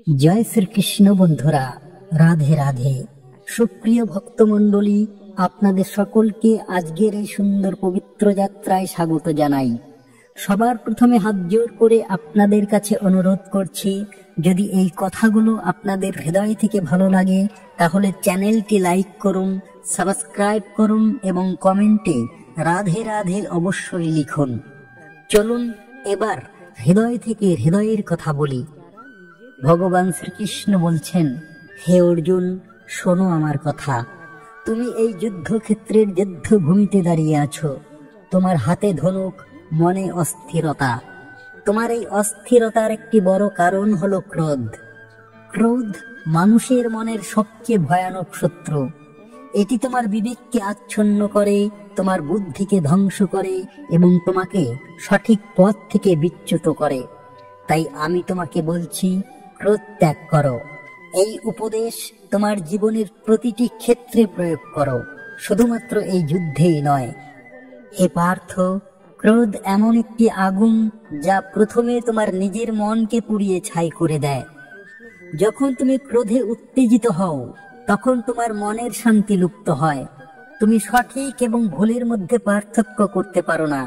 জয় শ্রীকৃষ্ণ বন্ধুরা, রাধে রাধে। সুপ্রিয় ভক্তমণ্ডলী, আপনাদের সকলকে আজকের এই সুন্দর পবিত্র যাত্রায় স্বাগত জানাই। সবার প্রথমে হাত জোড় করে আপনাদের কাছে অনুরোধ করছি, যদি এই কথাগুলো আপনাদের হৃদয় থেকে ভালো লাগে তাহলে চ্যানেলটি লাইক করুন, সাবস্ক্রাইব করুন এবং কমেন্টে রাধে রাধে অবশ্যই লিখুন। চলুন এবার হৃদয় থেকে হৃদয়ের কথা বলি। ভগবান শ্রীকৃষ্ণ বলছেন, হে অর্জুন, শোনো আমার কথা। তুমি এই যুদ্ধক্ষেত্রের যুদ্ধভূমিতে দাঁড়িয়ে আছো। তোমার হাতে ধনুক, মনে অস্থিরতা। তোমার এই অস্থিরতার একটি বড় কারণ হলো ক্রোধ। ক্রোধ মানুষের মনের সবচেয়ে ভয়ানক শত্রু। এটি তোমার বিবেককে আচ্ছন্ন করে, তোমার বুদ্ধিকে ধ্বংস করে এবং তোমাকে সঠিক পথ থেকে বিচ্যুত করে। তাই আমি তোমাকে বলছি, ক্রোধ ত্যাগ করো। এই উপদেশ তোমার জীবনের প্রতিটি ক্ষেত্রে প্রয়োগ করো, শুধুমাত্র এই যুদ্ধেই নয়। হে পার্থ, ক্রোধ এমন একটি আগুন যা প্রথমে তোমার নিজের মনকে পুড়িয়ে ছাই করে দেয়। যখন তুমি ক্রোধে উত্তেজিত হও, তখন তোমার মনের শান্তি লুপ্ত হয়। তুমি সঠিক এবং ভুলের মধ্যে পার্থক্য করতে পারো না।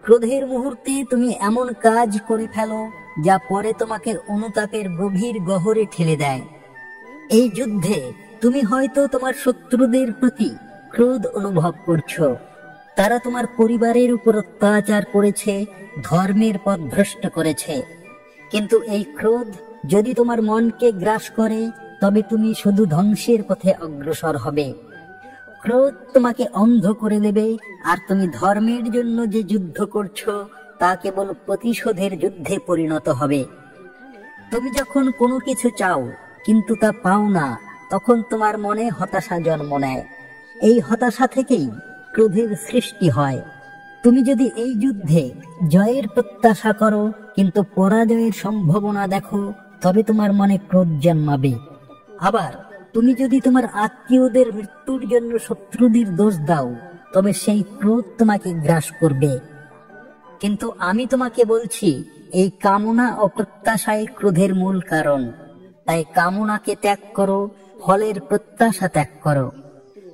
ক্রোধের মুহূর্তে তুমি এমন কাজ করে ফেলো যা পরে তোমাকে অনুতাপের গভীর গহরে ঠেলে দেয়। এই যুদ্ধে তুমি হয়তো তোমার শত্রুদের প্রতি ক্রোধ অনুভব করছো। তারা তোমার পরিবারের উপর অত্যাচার করেছে, ধর্মের পথ ভ্রষ্ট করেছে। কিন্তু এই ক্রোধ যদি তোমার মনকে গ্রাস করে, তবে তুমি শুধু ধ্বংসের পথে অগ্রসর হবে। ক্রোধ তোমাকে অন্ধ করে দেবে, আর তুমি ধর্মের জন্য যে যুদ্ধ করছো তা কেবল প্রতিশোধের যুদ্ধে পরিণত হবে। তুমি যখন কোনো কিছু চাও কিন্তু তা পাও না, তখন তোমার মনে হতাশা জন্ম নেয়। এই হতাশা থেকেই ক্রোধের সৃষ্টি হয়। তুমি যদি এই যুদ্ধে জয়ের প্রত্যাশা করো কিন্তু পরাজয়ের সম্ভাবনা দেখো, তবে তোমার মনে ক্রোধ জন্মাবে। আবার তুমি যদি তোমার আত্মীয়দের মৃত্যুর জন্য শত্রুদের দোষ দাও, তবে সেই ক্রোধ তোমাকে গ্রাস করবে। কিন্তু আমি তোমাকে বলছি, এই কামনা ও প্রত্যাশাই ক্রোধের মূল কারণ। তাই কামনাকে ত্যাগ করো, ফলের প্রত্যাশা ত্যাগ করো।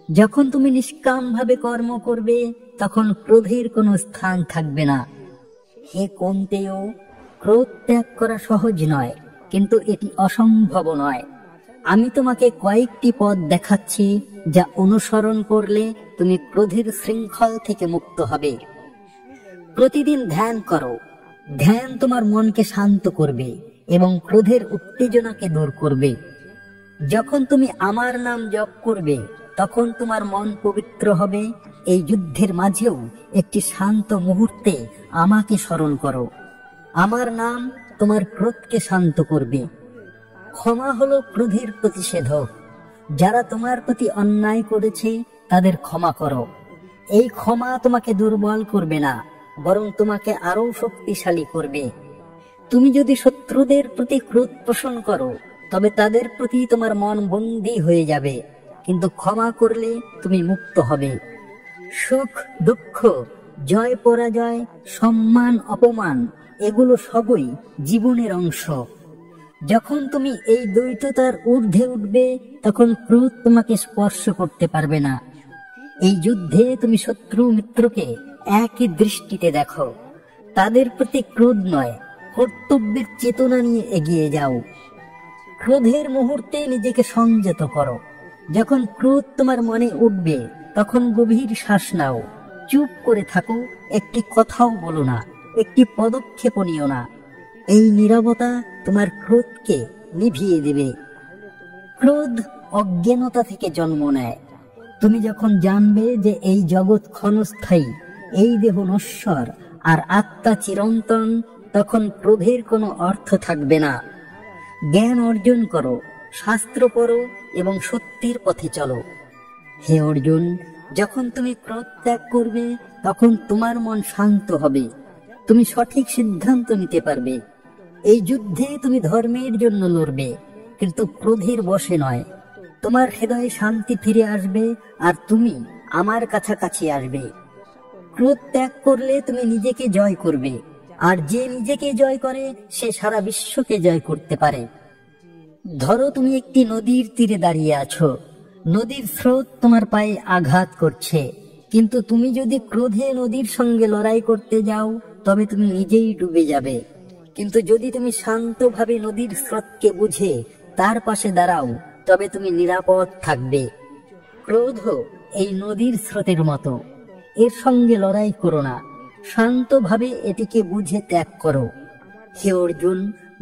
যখন তুমি নিষ্কামভাবে কর্ম করবে, তখন ক্রোধের কোনো স্থান থাকবে না। হে কৌন্তেয়, ক্রোধ ত্যাগ করা সহজ নয়, কিন্তু এটি অসম্ভব নয়। আমি তোমাকে কয়েকটি পথ দেখাচ্ছি, যা অনুসরণ করলে তুমি ক্রোধের শৃঙ্খল থেকে মুক্ত হবে। প্রতিদিন ধ্যান করো। ধ্যান তোমার মনকে শান্ত করবে এবং ক্রোধের উত্তেজনাকে দূর করবে। যখন তুমি আমার নাম জপ করবে, তখন তোমার মন পবিত্র হবে। এই যুদ্ধের মাঝেও একটি শান্ত মুহূর্তে আমাকে স্মরণ করো। আমার নাম তোমার ক্রোধকে শান্ত করবে। ক্ষমা হলো ক্রোধের প্রতিষেধক। যারা তোমার প্রতি অন্যায় করেছে তাদের ক্ষমা করো। এই ক্ষমা তোমাকে দুর্বল করবে না, বরং তোমাকে আরো শক্তিশালী করবে। তুমি যদি শত্রুদের প্রতি ক্রোধ পোষণ করো, তবে তাদের প্রতি তোমার মন বন্দী হয়ে যাবে। কিন্তু ক্ষমা করলে তুমি মুক্ত হবে। সুখ দুঃখ, জয় পরাজয়, সম্মান অপমান, এগুলো সবই জীবনের অংশ। যখন তুমি এই দ্বৈততার ঊর্ধ্বে উঠবে, তখন ক্রোধ তোমাকে স্পর্শ করতে পারবে না। এই যুদ্ধে তুমি শত্রু মিত্রকে একই দৃষ্টিতে দেখো। তাদের প্রতি ক্রোধ নয়, কর্তব্যের চেতনা নিয়ে এগিয়ে যাও। ক্রোধের মুহূর্তে নিজেকে সংযত করো। যখন ক্রোধ তোমার মনে উঠবে, তখন গভীর শ্বাস নাও। চুপ করে থাকো, একটি কথাও বলো না, একটি পদক্ষেপও নিও না। এই নীরবতা তোমার ক্রোধকে নিভিয়ে দেবে। ক্রোধ অজ্ঞানতা থেকে জন্ম নেয়। তুমি যখন জানবে যে এই জগৎ ক্ষণস্থায়ী, এই দেহ নশ্বর আর আত্মা চিরন্তন, তখন ক্রোধের কোনো অর্থ থাকবে না। জ্ঞান অর্জন করো, শাস্ত্র পড়ো এবং সত্যের পথে চলো। হে অর্জুন, যখন তুমি ক্রোধ ত্যাগ করবে, তখন তোমার মন শান্ত হবে। তুমি সঠিক সিদ্ধান্ত নিতে পারবে। এই যুদ্ধে তুমি ধর্মের জন্য লড়বে, কিন্তু ক্রোধের বশে নয়। তোমার হৃদয়ে শান্তি ফিরে আসবে আর তুমি আমার কাছাকাছি আসবে। ক্রোধ ত্যাগ করলে তুমি নিজেকে জয় করবে। আর যে নিজেকে জয় করে সে সারা বিশ্বকে জয় করতে পারে। ধরো তুমি একটি নদীর তীরে দাঁড়িয়ে আছো, নদীর স্রোত তোমার পায়ে আঘাত করছে, কিন্তু তুমি যদি ক্রোধে নদীর সঙ্গে লড়াই করতে যাও তবে তুমি নিজেই ডুবে যাবে। কিন্তু যদি তুমি শান্তভাবে নদীর স্রোতকে বুঝে তার পাশে দাঁড়াও তবে তুমি নিরাপদ থাকবে। ক্রোধ এই নদীর স্রোতের মতো, এর সঙ্গে লড়াই করো না, শান্তভাবে এটিকে বুঝে ত্যাগ করো। হে অর্জুন,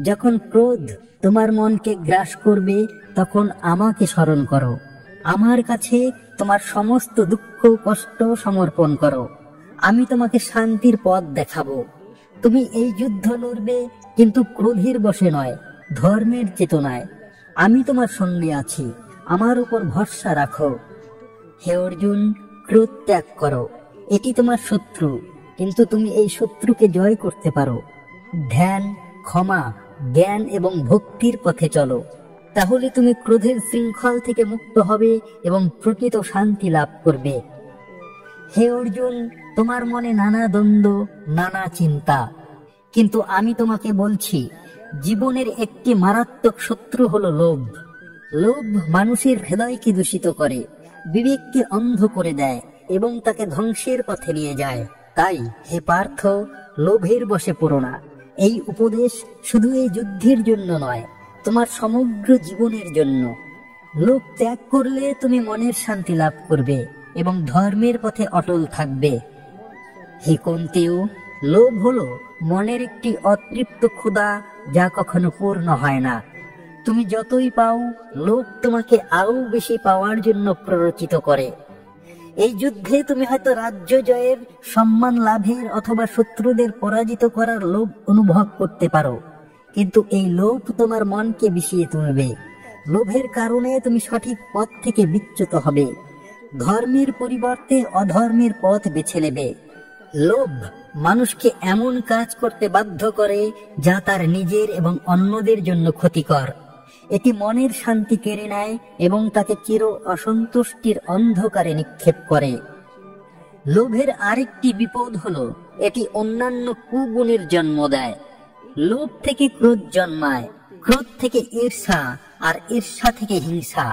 যখন ক্রোধ তোমার মনকে গ্রাস করবে তখন আমাকে স্মরণ করো, আমার কাছে তোমার সমস্ত দুঃখ কষ্ট সমর্পণ করো, আমি তোমাকে শান্তির পথ দেখাবো। তুমি এই যুদ্ধ লড়বে কিন্তু ক্রোধের বশে নয়, ধর্মের চেতনায়। আমি তোমার সঙ্গে আছি, আমার উপর ভরসা রাখো। হে অর্জুন, ক্রোধ ত্যাগ করো, এটি তোমার শত্রু, কিন্তু তুমি এই শত্রুকে জয় করতে পারো। ধ্যান, ক্ষমা, জ্ঞান এবং ভক্তির পথে চলো, তাহলে তুমি ক্রোধের শৃঙ্খল থেকে মুক্ত হবে এবং প্রকৃত শান্তি লাভ করবে। হে অর্জুন, তোমার মনে নানা দ্বন্দ্ব, নানা চিন্তা, কিন্তু আমি তোমাকে বলছি জীবনের একটি মারাত্মক শত্রু হলো লোভ। লোভ মানুষের হৃদয়কে দূষিত করে, বিবেককে অন্ধ করে দেয় এবং তাকে ধ্বংসের পথে নিয়ে যায়। তাই হে পার্থ, লোভের বশে পড়ো না। এই উপদেশ শুধু এই যুদ্ধের জন্য নয়, তোমার সমগ্র জীবনের জন্য। লোভ ত্যাগ করলে তুমি মনের শান্তি লাভ করবে এবং ধর্মের পথে অটল থাকবে। হে কুন্তীও, লোভ হলো মনের একটি অতৃপ্ত ক্ষুধা যা কখনো পূর্ণ হয় না। তুমি যতই পাও, লোভ তোমাকে আরো বেশি পাওয়ার জন্য প্ররোচিত করে। এই যুদ্ধে তুমি হয়তো রাজ্য জয়ের, সম্মান লাভের অথবা শত্রুদের পরাজিত করার লোভ অনুভব করতে পারো, কিন্তু এই লোভ তোমার মনকে বিষিয়ে তুলবে। লোভের কারণে তুমি সঠিক পথ থেকে বিচ্যুত হবে, ধর্মের পরিবর্তে অধর্মের পথ বেছে নেবে। লোভ মানুষকে এমন কাজ করতে বাধ্য করে যা তার নিজের এবং অন্যদের জন্য ক্ষতিকর। এটি মনের শান্তি কেড়ে নেয় এবং তাকে চির অসন্তুষ্টির অন্ধকারে নিক্ষেপ করে। লোভের আরেকটি বিপদ হলো এটি অন্যান্য কুগুণের জন্ম দেয়। লোভ থেকে ক্রোধ জন্মায়, ক্রোধ থেকে ঈর্ষা, আর ঈর্ষা থেকে হিংসা।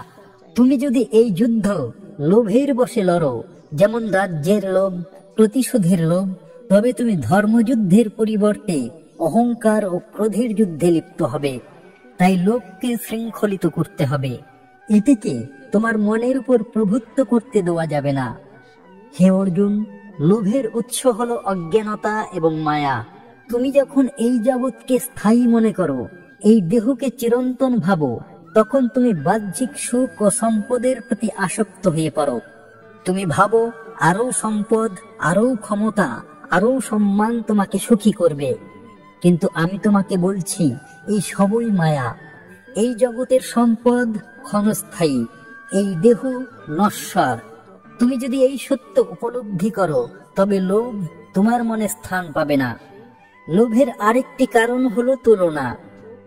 তুমি যদি এই যুদ্ধ লোভের বশে লড়ো, যেমন রাজ্যের লোভ, প্রতিশোধের লোভ, তবে তুমি ধর্মযুদ্ধের পরিবর্তে অহংকার ও ক্রোধের যুদ্ধে লিপ্ত হবে। তাই লোভকে শৃঙ্খলিত করতে হবে, এটিকে তোমার মনের উপর প্রভুত্ব করতে দেওয়া যাবে না। হে অর্জুন, লোভের উৎস হলো অজ্ঞানতা এবং মায়া। তুমি যখন এই জগৎকে স্থায়ী মনে করো, এই দেহকে চিরন্তন ভাবো, তখন তুমি বাহ্যিক সুখ ও সম্পদের প্রতি আসক্ত হয়ে পড়ো। তুমি ভাবো আরো সম্পদ, আরো ক্ষমতা, আরো সম্মান তোমাকে সুখী করবে, কিন্তু আমি তোমাকে বলছি এই সবই মায়া। এই জগতের সম্পদ ক্ষণস্থায়ী, এই দেহ নশ্বর। তুমি যদি এই সত্য উপলব্ধি করো তবে লোভ তোমার মনে স্থান পাবে না। লোভের আরেকটি কারণ হলো তুলনা।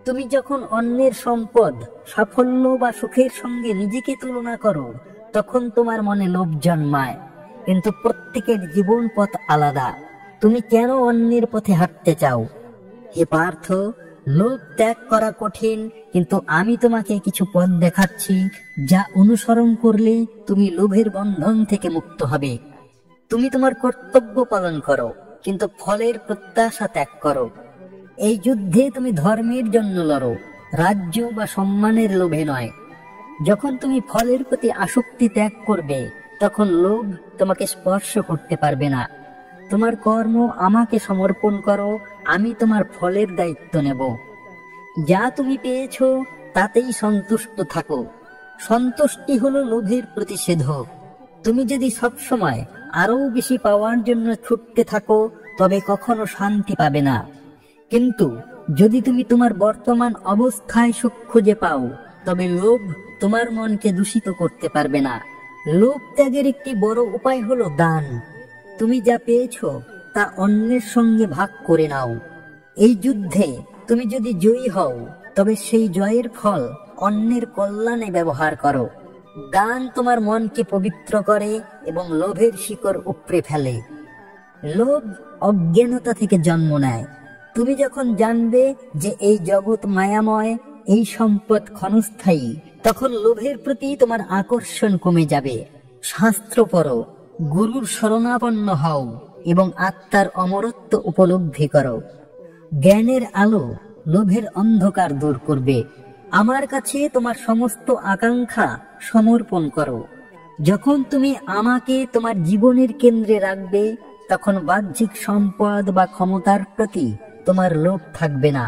তুমি যখন অন্যের সম্পদ, সাফল্য বা সুখের সঙ্গে নিজেকে তুলনা করো তখন তোমার মনে লোভ জন্মায়, কিন্তু প্রত্যেকের জীবন পথ আলাদা। তুমি কেন অন্যের পথে হাঁটতে চাও? হে পার্থ, লোভ ত্যাগ করা কঠিন, কিন্তু আমি তোমাকে কিছু পথ দেখাচ্ছি যা অনুসরণ করলে তুমি লোভের বন্ধন থেকে মুক্ত হবে। তুমি তোমার কর্তব্য পালন করো, কিন্তু ফলের প্রত্যাশা ত্যাগ করো। এই যুদ্ধে তুমি ধর্মের জন্য লড়ো, রাজ্য বা সম্মানের লোভে নয়। যখন তুমি ফলের প্রতি আসক্তি ত্যাগ করবে তখন লোভ তোমাকে স্পর্শ করতে পারবে না। তোমার কর্ম আমাকে সমর্পণ করো, আমি তোমার ফলের দায়িত্ব নেব। যা তুমি পেয়েছো তাতেই সন্তুষ্ট থাকো। সন্তুষ্টি হলো লোভের প্রতিষেধক। তুমি যদি সবসময় আরো বেশি পাওয়ার জন্য ছুটতে থাকো তবে কখনো শান্তি পাবে না। কিন্তু যদি তুমি তোমার বর্তমান অবস্থায় সুখ খুঁজে পাও তবে লোভ তোমার মনকে দূষিত করতে পারবে না। লোভ ত্যাগের একটি বড় উপায় হলো দান। তুমি যা পেয়েছো তা অন্যের সঙ্গে ভাগ করে নাও। এই যুদ্ধে তুমি যদি জয়ী হও তবে সেই জয়ের ফল অন্যের কল্যাণে ব্যবহার করো। দান তোমার মনকে পবিত্র করে এবং লোভের শিকড় উপড়ে ফেলে। লোভ অজ্ঞানতা থেকে জন্ম নেয়, তুমি যখন জানবে যে এই জগৎ মায়াময়, এই সম্পদ ক্ষণস্থায়ী, তখন লোভের প্রতি তোমার আকর্ষণ কমে যাবে। শাস্ত্র পড়ো, গুরুর শরণাপন্ন হও এবং আত্মার অমরত্ব উপলব্ধি করো। জ্ঞানের আলো লোভের অন্ধকার দূর করবে। আমার কাছে তোমার সমস্ত আকাঙ্ক্ষা সমর্পণ করো। যখন তুমি আমাকে তোমার জীবনের কেন্দ্রে রাখবে, তখন বাহ্যিক সম্পদ বা ক্ষমতার প্রতি তোমার লোভ থাকবে না।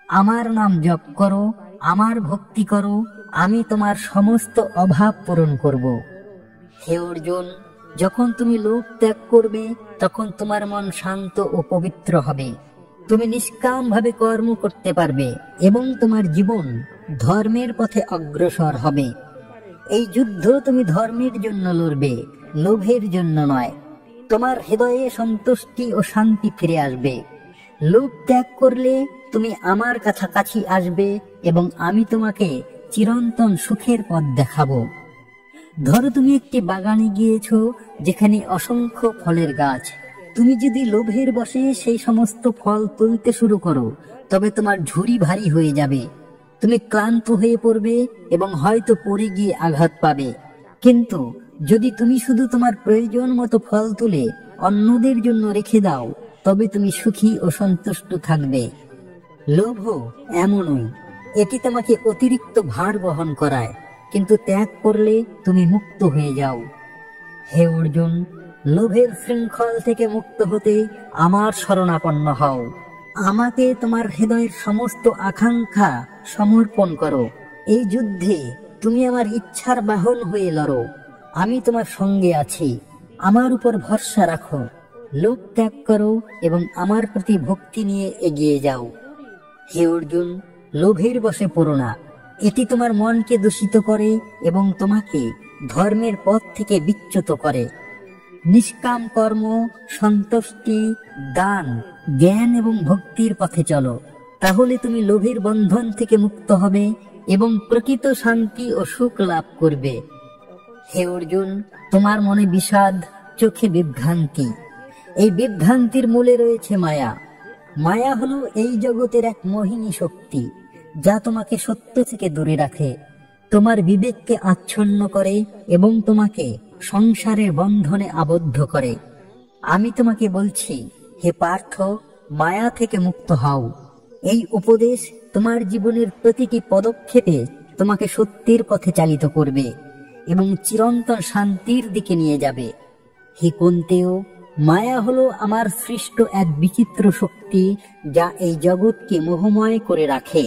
আমার নাম জপ করো, আমার ভক্তি করো, আমি তোমার সমস্ত অভাব পূরণ করব। হে অর্জুন, যখন তুমি লোভ ত্যাগ করবে, তখন তোমার মন শান্ত ও পবিত্র হবে। তুমি নিষ্কাম ভাবে কর্ম করতে পারবে এবং তোমার জীবন ধর্মের পথে অগ্রসর হবে। এই যুদ্ধ তুমি ধর্মের জন্য লড়বে, লোভের জন্য নয়। তোমার হৃদয়ে সন্তুষ্টি ও শান্তি ফিরে আসবে। লোভ ত্যাগ করলে তুমি আমার কাছাকাছি আসবে এবং আমি তোমাকে চিরন্তন সুখের পথ দেখাবো। ধরো তুমি একটি বাগানে গিয়েছো যেখানে অসংখ্য ফলের গাছ। তুমি যদি লোভের বশে সেই সমস্ত ফল তুলতে শুরু করো, তবে তোমার ঝুড়ি ভারী হয়ে যাবে। তুমি ক্লান্ত হয়ে পড়বে এবং হয়তো পড়ে গিয়ে আঘাত পাবে। কিন্তু যদি তুমি শুধু তোমার প্রয়োজন মতো ফল তুলে অন্যদের জন্য রেখে দাও, তবে তুমি সুখী ও সন্তুষ্ট থাকবে। লোভ এমনই, এটি তোমাকে অতিরিক্ত ভার বহন করায়, কিন্তু ত্যাগ করলে তুমি মুক্ত হয়ে যাও। হে অর্জুন, লোভের শৃঙ্খল থেকে মুক্ত হতে আমার শরণাপন্ন হও। আমাকে তোমার হৃদয়ের সমস্ত আকাঙ্ক্ষা সমর্পণ করো। এই যুদ্ধে তুমি আমার ইচ্ছার বাহন হয়ে লড়ো। আমি তোমার সঙ্গে আছি। আমার উপর ভরসা রাখো। লোভ ত্যাগ করো এবং আমার প্রতি ভক্তি নিয়ে এগিয়ে যাও। হে অর্জুন, লোভের বশে পড়ো না। এটি তোমার মনকে দূষিত করে এবং তোমাকে ধর্মের পথ থেকে বিচ্যুত করে। নিষ্কাম কর্ম, সন্তুষ্টি, দান, জ্ঞান এবং ভক্তির পথে চলো। তাহলে তুমি লোভের বন্ধন থেকে মুক্ত হবে এবং প্রকৃত শান্তি ও সুখ লাভ করবে। হে অর্জুন, তোমার মনে বিষাদ, চোখে বিভ্রান্তি। এই বিভ্রান্তির মূলে রয়েছে মায়া। মায়া হলো এই জগতের এক মোহিনী শক্তি, যা তোমাকে সত্য থেকে দূরে রাখে, তোমার বিবেককে আচ্ছন্ন করে এবং তোমাকে সংসারের বন্ধনে আবদ্ধ করে। আমি তোমাকে বলছি, হে পার্থ, মায়া থেকে মুক্ত হও। এই উপদেশ তোমার জীবনের প্রতিটি পদক্ষেপে তোমাকে সত্যের পথে চালিত করবে এবং চিরন্তন শান্তির দিকে নিয়ে যাবে। হে কুন্তেয়, মায়া হলো আমার সৃষ্ট এক বিচিত্র শক্তি, যা এই জগৎকে মোহময় করে রাখে।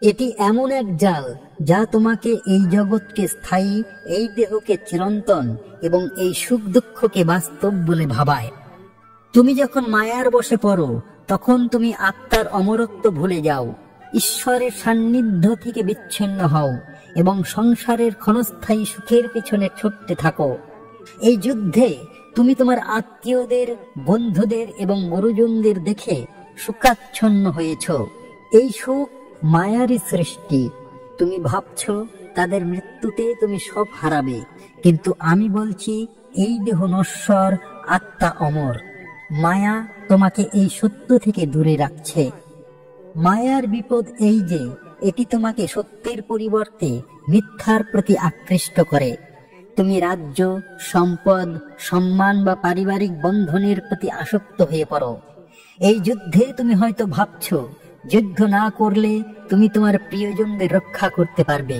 এটি এমন এক জাল যা তোমাকে এই জগৎকে স্থায়ী, এই দেহকে চিরন্তন এবং এই সুখ দুঃখকে বাস্তব বলে ভাবায়। তুমি যখন মায়ার বশে পড়ো, তখন তুমি আত্মার অমরত্ব ভুলে যাও, ঈশ্বরের সান্নিধ্য থেকে বিচ্ছিন্ন হও এবং সংসারের ক্ষণস্থায়ী সুখের পিছনে ছুটতে থাকো। এই যুদ্ধে তুমি তোমার আত্মীয়দের, বন্ধুদের এবং গুরুজনদের দেখে সুখাচ্ছন্ন হয়েছ। এই সুখ মায়ারই সৃষ্টি। তুমি ভাবছ তাদের মৃত্যুতে তুমি সব হারাবে, কিন্তু আমি বলছি এই দেহ নশ্বর, আত্মা অমর। মায়া তোমাকে এই সত্য থেকে দূরে রাখছে। মায়ার বিপদ এই যে এটি তোমাকে সত্যের পরিবর্তে মিথ্যার প্রতি আকৃষ্ট করে। তুমি রাজ্য, সম্পদ, সম্মান বা পারিবারিক বন্ধনের প্রতি আসক্ত হয়ে পড়ো। এই যুদ্ধে তুমি হয়তো ভাবছো যুদ্ধ না করলে তুমি তোমার প্রিয়জনদের রক্ষা করতে পারবে,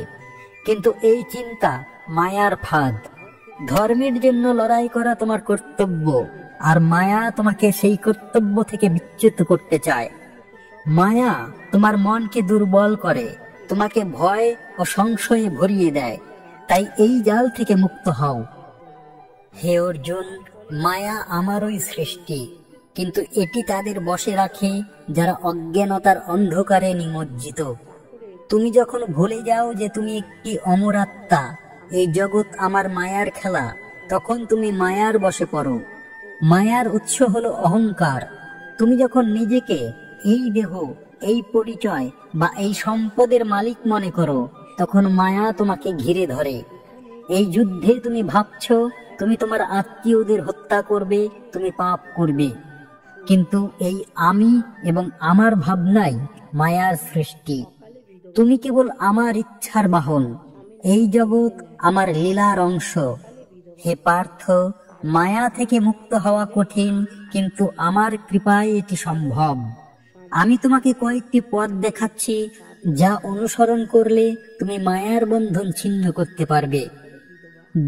কিন্তু এই চিন্তা মায়ার ফাঁদ। ধর্মের জন্য লড়াই করা তোমার কর্তব্য, আর মায়া তোমাকে সেই কর্তব্য থেকে বিচ্যুত করতে চায়। মায়া তোমার মনকে দুর্বল করে, তোমাকে ভয় ও সংশয়ে ভরিয়ে দেয়। তাই এই জাল থেকে মুক্ত হও। হে অর্জুন, মায়া আমারই সৃষ্টি, কিন্তু এটি তাদের বশে রাখে যারা অজ্ঞানতার অন্ধকারে নিমজ্জিত। তুমি যখন ভুলে যাও যে তুমি একটি অমর আত্মা, এই জগৎ আমার মায়ার খেলা, তখন তুমি মায়ার বশে পড়ো। মায়ার উৎস হলো অহংকার। তুমি যখন নিজেকে এই দেহ, এই পরিচয় বা এই সম্পদের মালিক মনে করো, তখন মায়া তোমাকে ঘিরে ধরে। এই যুদ্ধে তুমি ভাবছো তুমি তোমার আত্মীয়দের হত্যা করবে, তুমি পাপ করবে। কিন্তু এই আমি এবং আমার ভাবনাই মায়ার সৃষ্টি। তুমি কেবল আমার ইচ্ছার বাহন, এই জগৎ আমার লীলার অংশ। হে পার্থ, মায়া থেকে মুক্ত হওয়া কঠিন, কিন্তু আমার কৃপায় এটি সম্ভব। আমি তোমাকে কয়েকটি পথ দেখাচ্ছি, যা অনুসরণ করলে তুমি মায়ার বন্ধন ছিন্ন করতে পারবে।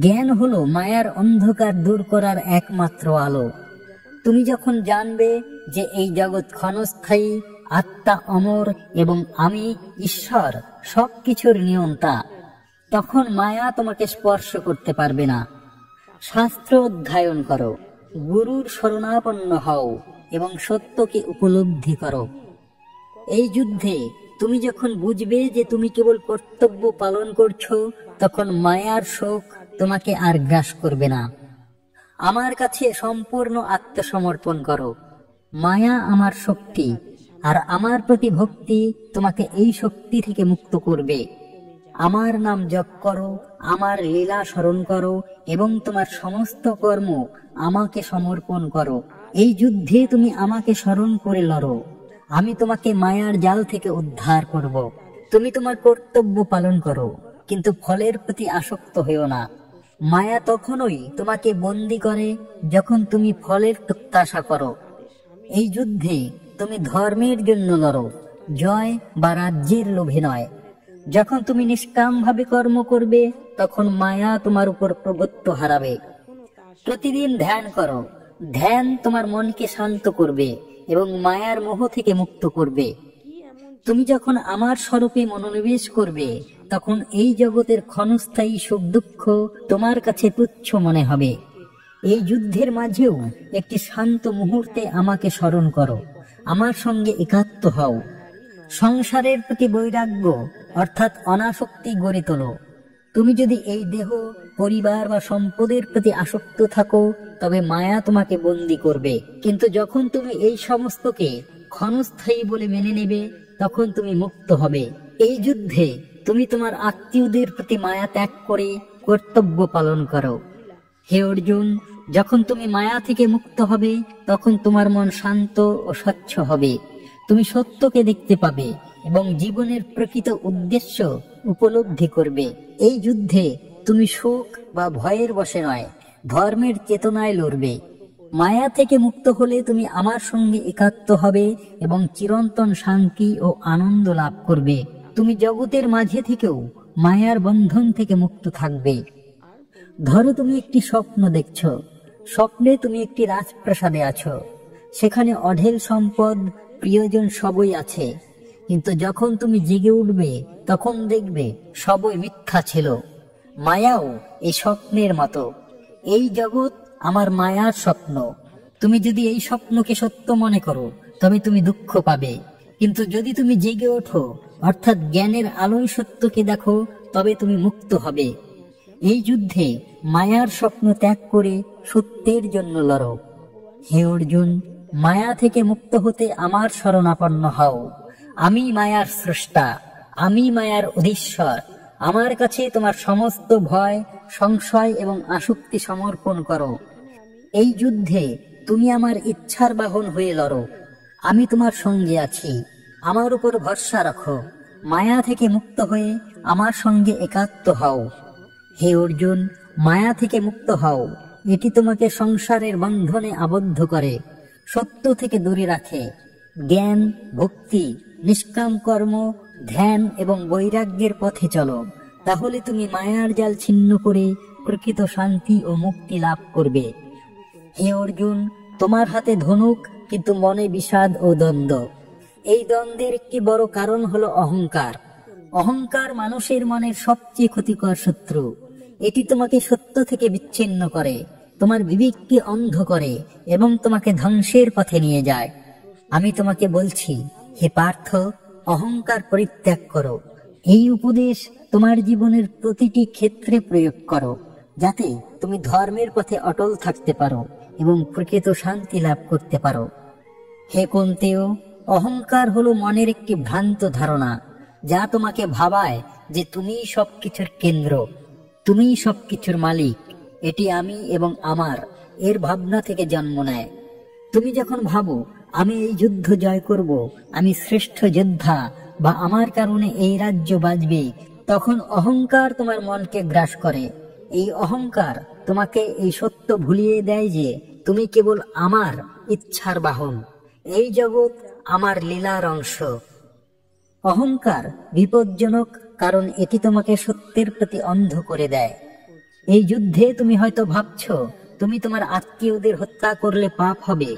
জ্ঞান হলো মায়ার অন্ধকার দূর করার একমাত্র আলো। তুমি যখন জানবে যে এই জগৎ ক্ষণস্থায়ী, আত্মা অমর এবং আমি ঈশ্বর সবকিছুর নিয়ন্তা, তখন মায়া তোমাকে স্পর্শ করতে পারবে না। শাস্ত্র অধ্যয়ন করো, গুরুর শরণাপন্ন হও এবং সত্যকে উপলব্ধি করো। এই যুদ্ধে তুমি যখন বুঝবে যে তুমি কেবল কর্তব্য পালন করছো, তখন মায়ার শোক তোমাকে আর গ্রাস করবে না। আমার কাছে সম্পূর্ণ আত্মসমর্পণ করো। মায়া আমার শক্তি, আর আমার প্রতি ভক্তি তোমাকে এই শক্তি থেকে মুক্ত করবে। আমার নাম জপ করো, আমার লীলা স্মরণ করো এবং তোমার সমস্ত কর্ম আমাকে সমর্পণ করো। এই যুদ্ধে তুমি আমাকে স্মরণ করে লড়ো। আমি তোমাকে মায়ার জাল থেকে উদ্ধার করব। তুমি তোমার কর্তব্য পালন করো, কিন্তু ফলের প্রতি আসক্ত হইও না। মায়া তখনই তোমাকে বন্দী করে যখন তুমি ফলের প্রত্যাশা করো। এই যুদ্ধে তুমি ধর্মের জন্য লড়ো, জয় বা রাজ্যের লোভে নয়। যখন তুমি নিষ্কামভাবে কর্ম করবে, তখন মায়া তোমার উপর প্রভুত্ব হারাবে। প্রতিদিন ধ্যান করো। ধ্যান তোমার মনকে শান্ত করবে এবং মায়ার মোহ থেকে মুক্ত করবে। তুমি যখন আমার স্বরূপে মনোনিবেশ করবে, তখন এই জগতের ক্ষণস্থায়ী সুখ দুঃখ তোমার কাছে তুচ্ছ মনে হবে। এই যুদ্ধের মাঝেও একটি শান্ত মুহূর্তে আমাকে স্মরণ করো, আমার সঙ্গে একাত্ম হও। সংসারের প্রতি বৈরাগ্য অর্থাৎ অনাসক্তি গড়ে তোলো। তুমি যদি এই দেহ, পরিবার বা সম্পদের প্রতি আসক্ত থাকো, তবে মায়া তোমাকে বন্দী করবে। কিন্তু যখন তুমি এই সমস্তকে ক্ষণস্থায়ী বলে মেনে নেবে, তখন তুমি মুক্ত হবে। এই যুদ্ধে তুমি তোমার আত্মীয়দের প্রতি মায়া ত্যাগ করে কর্তব্য পালন করো। হে অর্জুন, যখন তুমি মায়া থেকে মুক্ত হবে, তখন তোমার মন শান্ত ও স্বচ্ছ হবে। তুমি সত্যকে দেখতে পাবে এবং জীবনের প্রকৃত উদ্দেশ্য উপলব্ধি করবে। এই যুদ্ধে তুমি সুখ বা ভয়ের বশে নয়, ধর্মের চেতনায় লড়বে। মায়া থেকে মুক্ত হলে তুমি আমার সঙ্গে একাত্ম হবে এবং চিরন্তন শান্তি ও আনন্দ লাভ করবে। তুমি জগতের মাঝে থেকেও মায়ার বন্ধন থেকে মুক্ত থাকবে। ধরো তুমি একটি স্বপ্ন দেখছো। স্বপ্নে তুমি একটি রাজপ্রাসাদে আছো। সেখানে অঢেল সম্পদ, প্রিয়জন সবই আছে। কিন্তু যখন তুমি জেগে উঠবে, তখন দেখবে সবই মিথ্যা ছিল। মায়াও এই স্বপ্নের মতো। এই জগৎ আমার মায়ার স্বপ্ন। তুমি যদি এই স্বপ্নকে সত্য মনে করো, তবে তুমি দুঃখ পাবে। কিন্তু যদি তুমি জেগে ওঠো, অর্থাৎ জ্ঞানের আলোয় সত্যকে দেখো, তবে তুমি মুক্ত হবে। এই যুদ্ধে মায়ার স্বপ্ন ত্যাগ করে সত্যের জন্য লড়ো। হে অর্জুন, মায়া থেকে মুক্ত হতে আমার শরণাপন্ন হও। আমি মায়ার স্রষ্টা, আমি মায়ার অধীশ্বর। আমার কাছে তোমার সমস্ত ভয়, সংশয় এবং আসক্তি সমর্পণ করো। এই যুদ্ধে তুমি আমার ইচ্ছার বাহন হয়ে লড়ো। আমি তোমার সঙ্গে আছি। আমার উপর ভরসা রাখো। মায়া থেকে মুক্ত হয়ে আমার সঙ্গে একাত্ম হও। হে অর্জুন, মায়া থেকে মুক্ত হও। এটি তোমাকে সংসারের বন্ধনে আবদ্ধ করে, সত্য থেকে দূরে রাখে। জ্ঞান, ভক্তি, নিষ্কাম কর্ম, ধ্যান এবং বৈরাগ্যের পথে চলো। তাহলে তুমি মায়ার জাল ছিন্ন করে প্রকৃত শান্তি ও মুক্তি লাভ করবে। হে অর্জুন, তোমার হাতে ধনুক, কিন্তু মনে বিষাদ ও দ্বন্দ্ব। এই দ্বন্দ্বের একটি বড় কারণ হলো অহংকার। অহংকার মানুষের মনের সবচেয়ে ক্ষতিকর শত্রু। এটি তোমাকে সত্য থেকে বিচ্ছিন্ন করে, তোমার বিবেককে অন্ধ করে এবং তোমাকে ধ্বংসের পথে নিয়ে যায়। আমি তোমাকে বলছি, হে পার্থ, অহংকার পরিত্যাগ করো। এই উপদেশ তোমার জীবনের প্রতিটি ক্ষেত্রে প্রয়োগ করো, যাতে তুমি ধর্মের পথে অটল থাকতে পারো এবং প্রকৃত শান্তি লাভ করতে পারো। হে কুন্তেয়, অহংকার হলো মনের একটি ভ্রান্ত ধারণা, যা তোমাকে ভাবায় যে তুমিই সবকিছুর কেন্দ্র, তুমিই সবকিছুর মালিক। এটি আমি এবং আমার এর ভাবনা থেকে জন্ম নেয়। তুমি যখন ভাবো আমি এই যুদ্ধ জয় করব, আমি শ্রেষ্ঠ যোদ্ধা, বা আমার কারণে এই রাজ্য বাঁচবে, তখন অহংকার তোমার মনকে গ্রাস করে। এই অহংকার তোমাকে এই সত্য ভুলিয়ে দেয় যে তুমি কেবল আমার ইচ্ছার বাহন, এই জগৎ আমার লীলার অংশ। অহংকার বিপজ্জনক, কারণ এটি তোমাকে সত্যের প্রতি অন্ধ করে দেয়। এই যুদ্ধে তুমি হয়তো ভাবছো তুমি তোমার আত্মীয়দের হত্যা করলে পাপ হবে,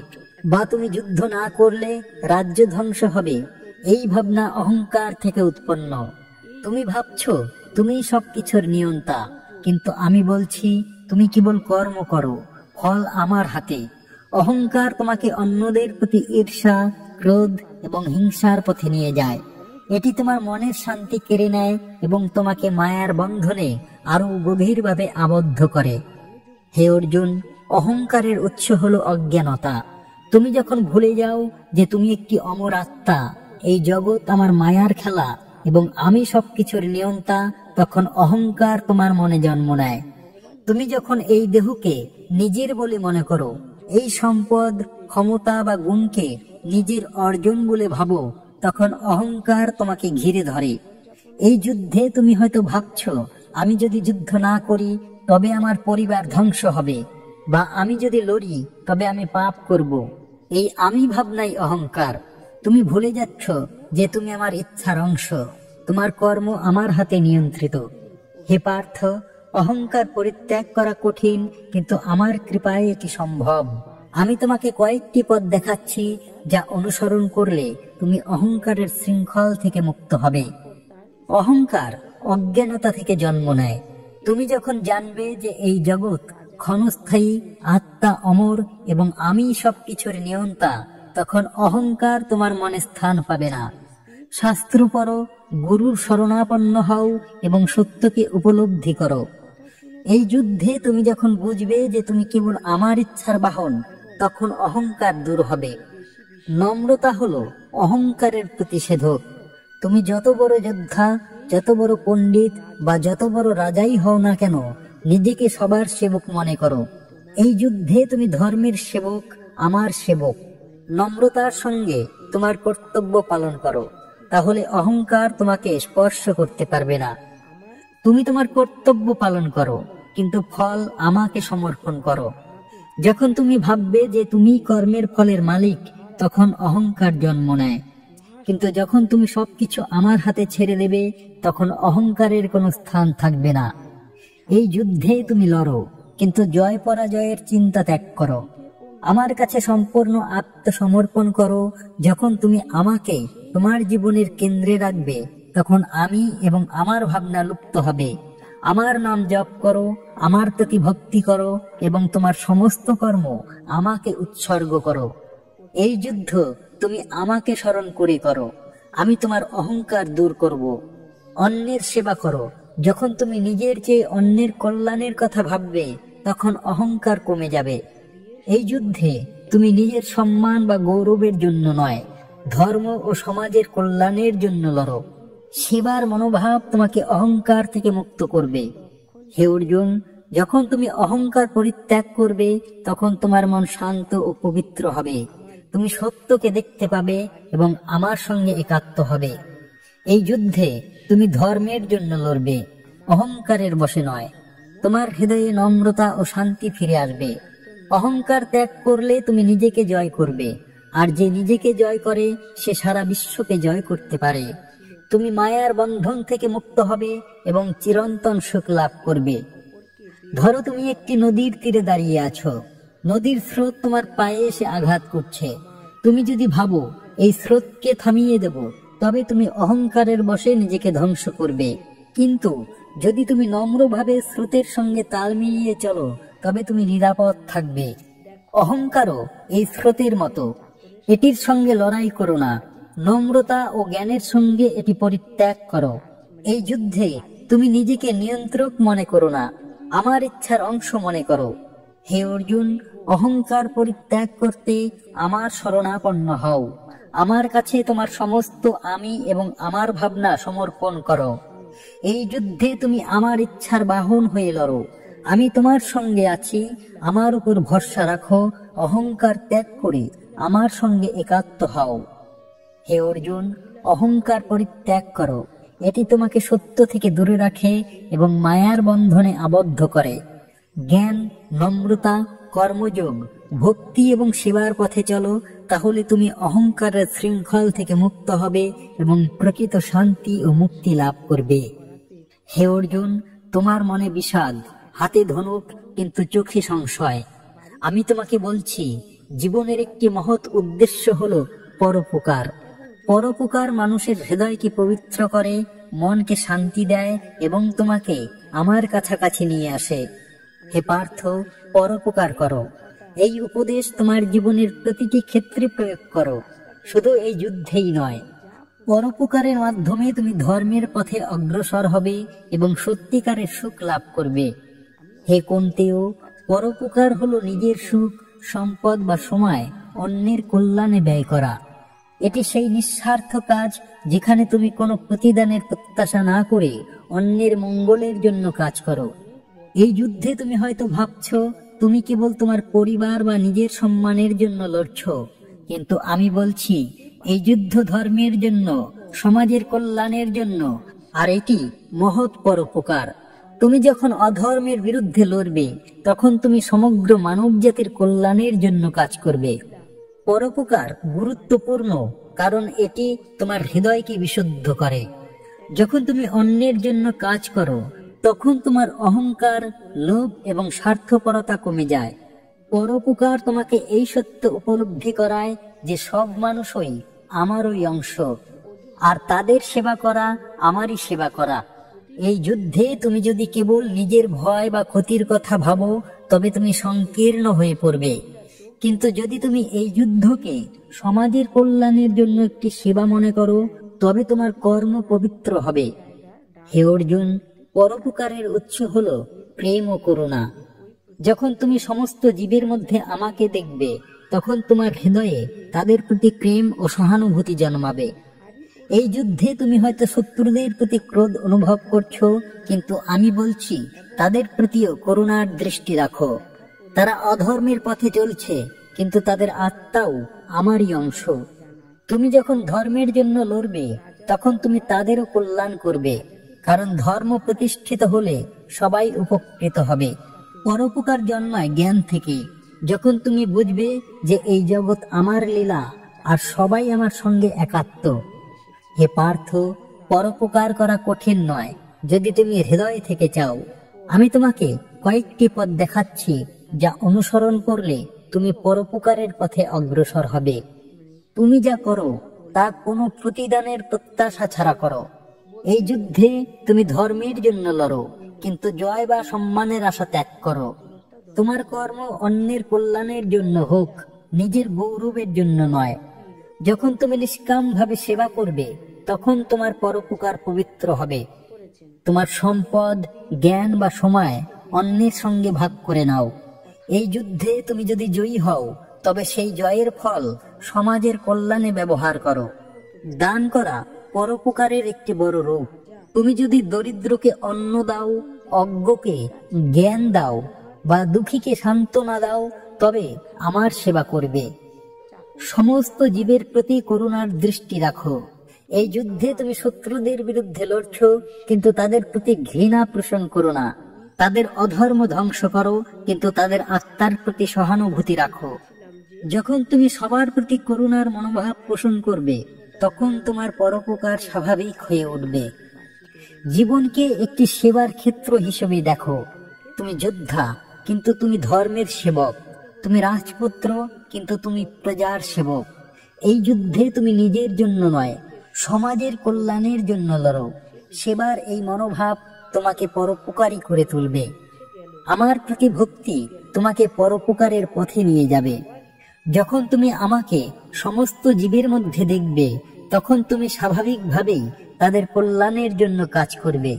বা তুমি যুদ্ধ না করলে রাজ্য ধ্বংস হবে। এই ভাবনা অহংকার থেকে উৎপন্ন। তুমি ভাবছো তুমি সবকিছুর নিয়ন্তা, কিন্তু আমি বলছি তুমি কেবল কর্ম করো, ফল আমার হাতে। অহংকার তোমাকে অন্যদের প্রতি ঈর্ষা, ক্রোধ এবং হিংসার পথে নিয়ে যায়। এটি তোমার মনের শান্তি কেড়ে নেয় এবং তোমাকে মায়ার বন্ধনে আরো গভীরভাবে আবদ্ধ করে। হে অর্জুন, অহংকারের উৎস হলো অজ্ঞানতা। তুমি যখন ভুলে যাও যে তুমি একটি অমর আত্মা, এই জগৎ আমার মায়ার খেলা এবং আমি সবকিছুর নিয়ন্তা, তখন অহংকার তোমার মনে জন্ম নেয়। তুমি যখন এই দেহকে নিজের বলে মনে করো, এই সম্পদ, ক্ষমতা বা গুণকে নিজের অর্জন বলে ভাবো, তখন অহংকার তোমাকে ঘিরে ধরে। এই যুদ্ধে তুমি হয়তো ভাবছো আমি যদি যুদ্ধ না করি তবে আমার পরিবার ধ্বংস হবে, বা আমি যদি লড়ি তবে আমি পাপ করব। এই আমি ভাবনাই অহংকার। তুমি ভুলে যাচ্ছ যে তুমি আমার ইচ্ছার অংশ, তোমার কর্ম আমার হাতে নিয়ন্ত্রিত। হে পার্থ, অহংকার পরিত্যাগ করা কঠিন, কিন্তু আমার কৃপায় এটি সম্ভব। আমি তোমাকে কয়েকটি পথ দেখাচ্ছি যা অনুসরণ করলে তুমি অহংকারের শৃঙ্খল থেকে মুক্ত হবে। অহংকার অজ্ঞানতা থেকে জন্ম নেয়। তুমি যখন জানবে যে এই জগৎ ক্ষণস্থায়ী, আত্মা অমর এবং আমি সবকিছুর নিয়ন্তা, তখন অহংকার তোমার মনে স্থান পাবে না। শাস্ত্র পড়ো, গুরুর শরণাপন্ন হও এবং সত্যকে উপলব্ধি করো। এই যুদ্ধে তুমি যখন বুঝবে যে তুমি কেবল আমার ইচ্ছার বাহন, তখন অহংকার দূর হবে। নম্রতা হলো অহংকারের প্রতিষেধক। তুমি যত বড় যোদ্ধা, যত বড় পণ্ডিত বা যত বড় রাজাই হও না কেন, নিজেকে সবার সেবক মনে করো। এই যুদ্ধে তুমি ধর্মের সেবক, আমার সেবক। নম্রতার সঙ্গে তোমার কর্তব্য পালন করো, তাহলে অহংকার তোমাকে স্পর্শ করতে পারবে না। তুমি তোমার কর্তব্য পালন করো, কিন্তু ফল আমাকে সমর্পণ করো। যখন তুমি ভাববে যে তুমি কর্মের ফলের মালিক, তখন অহংকার জন্ম নেয়। কিন্তু যখন তুমি সবকিছু আমার হাতে ছেড়ে দেবে, তখন অহংকারের কোনো স্থান থাকবে না। এই যুদ্ধে তুমি লড়ো, কিন্তু জয় পরাজয়ের চিন্তা ত্যাগ করো। আমার কাছে সম্পূর্ণ আত্মসমর্পণ করো। যখন তুমি আমাকে তোমার জীবনের কেন্দ্রে রাখবে, তখন আমি এবং আমার ভাবনা লুপ্ত হবে। আমার নাম জপ করো, আমার প্রতি ভক্তি করো এবং তোমার সমস্ত কর্ম আমাকে উৎসর্গ করো। এই যুদ্ধ তুমি আমাকে স্মরণ করে করো। আমি তোমার অহংকার দূর করব। অন্যের সেবা করো। যখন তুমি নিজের চেয়ে অন্যের কল্যাণের কথা ভাববে, তখন অহংকার কমে যাবে। এই যুদ্ধে তুমি নিজের সম্মান বা গৌরবের জন্য নয়, ধর্ম ও সমাজের কল্যাণের জন্য লড়ো। সেবার মনোভাব তোমাকে অহংকার থেকে মুক্ত করবে। হে অর্জুন, যখন তুমি অহংকার পরিত্যাগ করবে, তখন তোমার মন শান্ত ও পবিত্র হবে। তুমি সত্যকে দেখতে পাবে এবং আমার সঙ্গে একাত্ম হবে। এই যুদ্ধে তুমি ধর্মের জন্য লড়বে, অহংকারের বশে নয়। তোমার হৃদয়ে নম্রতা ও শান্তি ফিরে আসবে। অহংকার ত্যাগ করলে তুমি নিজেকে জয় করবে, আর যে নিজেকে জয় করে সে সারা বিশ্বকে জয় করতে পারে। তুমি মায়ার বন্ধন থেকে মুক্ত হবে এবং চিরন্তন সুখ লাভ করবে। ধরো তুমি একটি নদীর তীরে দাঁড়িয়ে আছো। নদীর স্রোত তোমার পায়ে এসে আঘাত করছে। তুমি যদি ভাবো এই স্রোতকে থামিয়ে দেব, তবে তুমি অহংকারের বশে নিজেকে ধ্বংস করবে। কিন্তু যদি তুমি নম্রভাবে স্রোতের সঙ্গে তাল মিলিয়ে চলো, তবে তুমি নিরাপদ থাকবে। অহংকারও এই স্রোতের মতো, এটির সঙ্গে লড়াই করো না। নম্রতা ও জ্ঞানের সঙ্গে এটি পরিত্যাগ করো। এই যুদ্ধে তুমি নিজেকে নিয়ন্ত্রক মনে করো না, আমার ইচ্ছার অংশ মনে করো। হে অর্জুন, অহংকার পরিত্যাগ করতে আমার শরণাপন্ন হও। আমার কাছে তোমার সমস্ত আমি এবং আমার ভাবনা সমর্পণ করো। এই যুদ্ধে তুমি আমার ইচ্ছার বাহন হয়ে লড়ো। আমি তোমার সঙ্গে আছি, আমার উপর ভরসা রাখো, অহংকার ত্যাগ করে আমার সঙ্গে একাত্ম হও। হে অর্জুন, অহংকার পরিত্যাগ করো, এটি তোমাকে সত্য থেকে দূরে রাখে এবং মায়ার বন্ধনে আবদ্ধ করে। জ্ঞান, নম্রতা, কর্মযোগ, ভক্তি এবং সেবার পথে চলো, তাহলে তুমি অহংকারের শৃঙ্খল থেকে মুক্ত হবে এবং প্রকৃত শান্তি ও মুক্তি লাভ করবে। হে অর্জুন, তোমার মনে বিষাদ, হাতে ধনুক, কিন্তু চোখে সংশয়। আমি তোমাকে বলছি, জীবনের একটি মহৎ উদ্দেশ্য হলো পরোপকার। পরোপকার মানুষের হৃদয়কে পবিত্র করে, মনকে শান্তি দেয় এবং তোমাকে আমার কাছাকাছি নিয়ে আসে। হে পার্থ, পরোপকার করো। এই উপদেশ তোমার জীবনের প্রতিটি ক্ষেত্রে প্রয়োগ করো, শুধু এই যুদ্ধেই নয়। পরোপকারের মাধ্যমে তুমি ধর্মের পথে অগ্রসর হবে এবং সত্যিকারের সুখ লাভ করবে। হে কুন্তেয়, পরোপকার হলো নিজের সুখ, সম্পদ বা সময় অন্যের কল্যাণে ব্যয় করা। এটি সেই নিঃস্বার্থ কাজ যেখানে তুমি কোনো প্রতিদানের প্রত্যাশা না করে অন্যের মঙ্গলের জন্য কাজ করো। এই যুদ্ধে তুমি হয়তো ভাবছো তুমি কেবল তোমার পরিবার বা নিজের সম্মানের জন্য লড়ছ, কিন্তু আমি বলছি এই যুদ্ধ ধর্মের জন্য, সমাজের কল্যাণের জন্য, আর এটি মহৎ পরোপকার। তুমি যখন অধর্মের বিরুদ্ধে লড়বে, তখন তুমি সমগ্র মানব জাতির কল্যাণের জন্য কাজ করবে। পরোপকার গুরুত্বপূর্ণ কারণ এটি তোমার হৃদয়কে বিশুদ্ধ করে। যখন তুমি অন্যের জন্য কাজ করো, তখন তোমার অহংকার, লোভ এবং স্বার্থপরতা কমে যায়। পরোপকার তোমাকে এই সত্য উপলব্ধি করায় যে সব মানুষই আমারই অংশ, আর তাদের সেবা করা আমারই সেবা করা। এই যুদ্ধে তুমি যদি কেবল নিজের ভয় বা ক্ষতির কথা ভাবো, তবে তুমি সংকীর্ণ হয়ে পড়বে। কিন্তু যদি তুমি এই যুদ্ধকে সমাজের কল্যাণের জন্য একটি সেবা মনে করো, তবে তোমার কর্ম পবিত্র হবে। হে অর্জুন, পরোপকারের উৎস হলো প্রেম ও করুণা। যখন তুমি সমস্ত জীবের মধ্যে আমাকে দেখবে, তখন তোমার হৃদয়ে তাদের প্রতি প্রেম ও সহানুভূতি জন্মাবে। এই যুদ্ধে তুমি হয়তো শত্রুদের প্রতি ক্রোধ অনুভব করছো, কিন্তু আমি বলছি তাদের প্রতিও করুণার দৃষ্টি রাখো। তারা অধর্মের পথে চলছে, কিন্তু তাদের আত্মাও আমারই অংশ। তুমি যখন ধর্মের জন্য লড়বে, তখন তুমি তাদেরও কল্যাণ করবে, কারণ ধর্ম প্রতিষ্ঠিত হলে সবাই উপকৃত হবে। পরোপকার জন্মায় জ্ঞান থেকে। যখন তুমি বুঝবে যে এই জগৎ আমার লীলা আর সবাই আমার সঙ্গে একাত্ম। হে পার্থ, পরোপকার করা কঠিন নয় যদি তুমি হৃদয় থেকে চাও। আমি তোমাকে কয়েকটি পথ দেখাচ্ছি, যা অনুসরণ করলে তুমি পরোপকারের পথে অগ্রসর হবে। তুমি যা করো তা কোনো প্রতিদানের প্রত্যাশা ছাড়া করো। এই যুদ্ধে তুমি ধর্মের জন্য লড়ো, কিন্তু জয় বা সম্মানের আশা ত্যাগ করো। তোমার কর্ম অন্যের কল্যাণের জন্য হোক, নিজের গৌরবের জন্য নয়। যখন তুমি নিষ্কামভাবে সেবা করবে, তখন তোমার পরোপকার পবিত্র হবে। তোমার সম্পদ, জ্ঞান বা সময় অন্যের সঙ্গে ভাগ করে নাও। এই যুদ্ধে তুমি যদি জয়ী হও, তবে সেই জয়ের ফল সমাজের কল্যাণে ব্যবহার করো। দান করা পরোপকারের একটি বড় রূপ। তুমি যদি দরিদ্রকে অন্ন দাও, অজ্ঞকে জ্ঞান দাও বা দুঃখীকে সান্ত্বনা দাও, তবে আমার সেবা করবে। সমস্ত জীবের প্রতি করুণার দৃষ্টি রাখো। এই যুদ্ধে তুমি শত্রুদের বিরুদ্ধে লড়ছ, কিন্তু তাদের প্রতি ঘৃণা পোষণ করো না। তাদের অধর্ম ধ্বংস করো, কিন্তু তাদের আত্মার প্রতি সহানুভূতি রাখো। যখন তুমি সবার প্রতি করুণার মনোভাব পোষণ করবে, তখন তোমার পরোপকার স্বাভাবিক হয়ে উঠবে। জীবনকে একটি সেবার ক্ষেত্র হিসেবে দেখো। তুমি যোদ্ধা, কিন্তু তুমি ধর্মের সেবক। তুমি রাজপুত্র, কিন্তু তুমি প্রজার সেবক। এই যুদ্ধে তুমি নিজের জন্য নয়, সমাজের কল্যাণের জন্য লড়ো। সেবার এই মনোভাব তোমাকে পরোপকারী করে তুলবে। আমার প্রতি ভক্তি তোমাকে পরোপকারের পথে নিয়ে যাবে। যখন তুমি আমাকে সমস্ত জীবের মধ্যে দেখবে, তখন তুমি স্বাভাবিকভাবেই তাদের কল্যাণের জন্য কাজ করবে।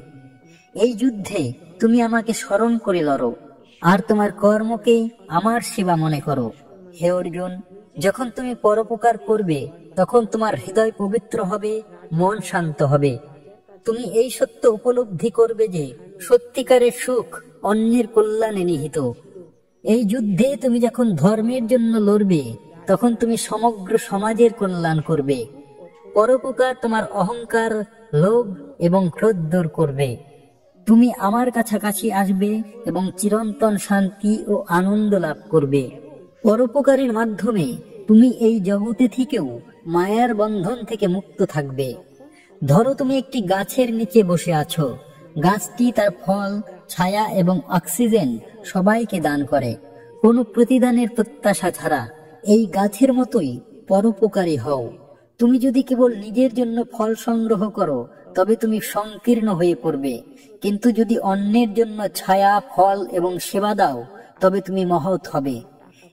এই যুদ্ধে তুমি আমাকে স্মরণ করে লড়ো, আর তোমার কর্মকে আমার সেবা মনে করো। হে অর্জুন, যখন তুমি পরোপকার করবে, তখন তোমার হৃদয় পবিত্র হবে, মন শান্ত হবে। তুমি এই সত্য উপলব্ধি করবে যে সত্যিকারের সুখ অন্যের কল্যাণে নিহিত। এই যুদ্ধে তুমি যখন ধর্মের জন্য লড়বে, তখন তুমি সমগ্র সমাজের কল্যাণ করবে। পরোপকার তোমার অহংকার, লোভ এবং ক্রোধ দূর করবে। তুমি আমার কাছাকাছি আসবে এবং চিরন্তন শান্তি ও আনন্দ লাভ করবে। পরোপকারের মাধ্যমে তুমি এই জগতে থেকেও মায়ার বন্ধন থেকে মুক্ত থাকবে। ধরো তুমি একটি গাছের নিচে বসে আছো। গাছটি তার ফল, ছায়া এবং অক্সিজেন সবাইকে দান করে, কোনো প্রতিদানের প্রত্যাশা ছাড়া। এই গাছের মতোই পরোপকারী হও। তুমি যদি কেবল নিজের জন্য ফল সংগ্রহ করো, তবে তুমি সংকীর্ণ হয়ে পড়বে। কিন্তু যদি অন্যের জন্য ছায়া, ফল এবং সেবা দাও, তবে তুমি মহৎ হবে।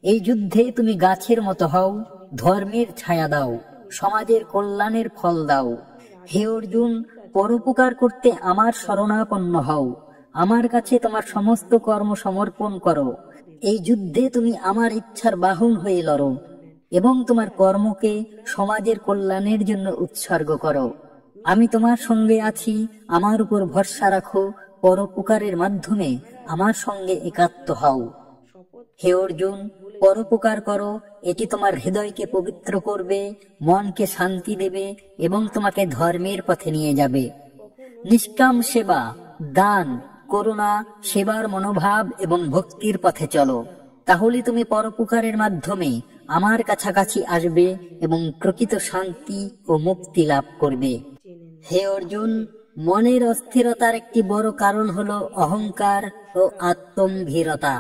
এই যুদ্ধে তুমি গাছের মতো হও, ধর্মের ছায়া দাও, সমাজের কল্যাণের ফল দাও। হে অর্জুন, পরোপকার করতে আমার শরণাপন্ন হও। আমার কাছে তোমার সমস্ত কর্ম সমর্পণ করো। এই যুদ্ধে তুমি আমার ইচ্ছার বাহন হয়ে লড়ো এবং তোমার কর্মকে সমাজের কল্যাণের জন্য উৎসর্গ করো। আমি তোমার সঙ্গে আছি, আমার উপর ভরসা রাখো। পরোপকারের মাধ্যমে আমার সঙ্গে একাত্ম হও। হে অর্জুন, পরোপকার করো। এটি তোমার হৃদয়কে পবিত্র করবে, মনকে শান্তি দেবে এবং তোমাকে ধর্মের পথে নিয়ে যাবে। নিষ্কাম সেবা, দান, করুণা, সেবার মনোভাব এবং ভক্তির পথে চলো। তাহলে তুমি পরোপকারের মাধ্যমে আমার কাছাকাছি আসবে এবং প্রকৃত শান্তি ও মুক্তি লাভ করবে। হে অর্জুন, মনের অস্থিরতার একটি বড় কারণ হলো অহংকার ও আত্মম্ভীরতা।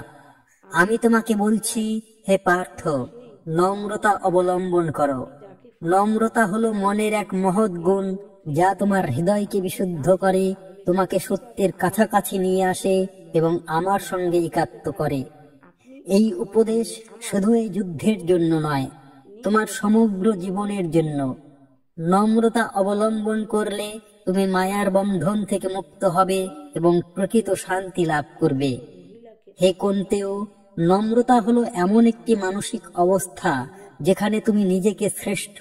আমি তোমাকে বলছি, হে পার্থ, নম্রতা অবলম্বন করো। নম্রতা হলো মনের এক মহৎ গুণ, যা তোমার হৃদয়কে বিশুদ্ধ করে, তোমাকে সত্যের কাছাকাছি নিয়ে আসে এবং আমার সঙ্গে একাত্ম করে। এই উপদেশ শুধু এই যুদ্ধের জন্য নয়, তোমার সমগ্র জীবনের জন্য। নম্রতা অবলম্বন করলে তুমি মায়ার বন্ধন থেকে মুক্ত হবে এবং প্রকৃত শান্তি লাভ করবে। হে কুন্তেয়, নম্রতা হলো এমন একটি মানসিক অবস্থা যেখানে তুমি নিজেকে শ্রেষ্ঠ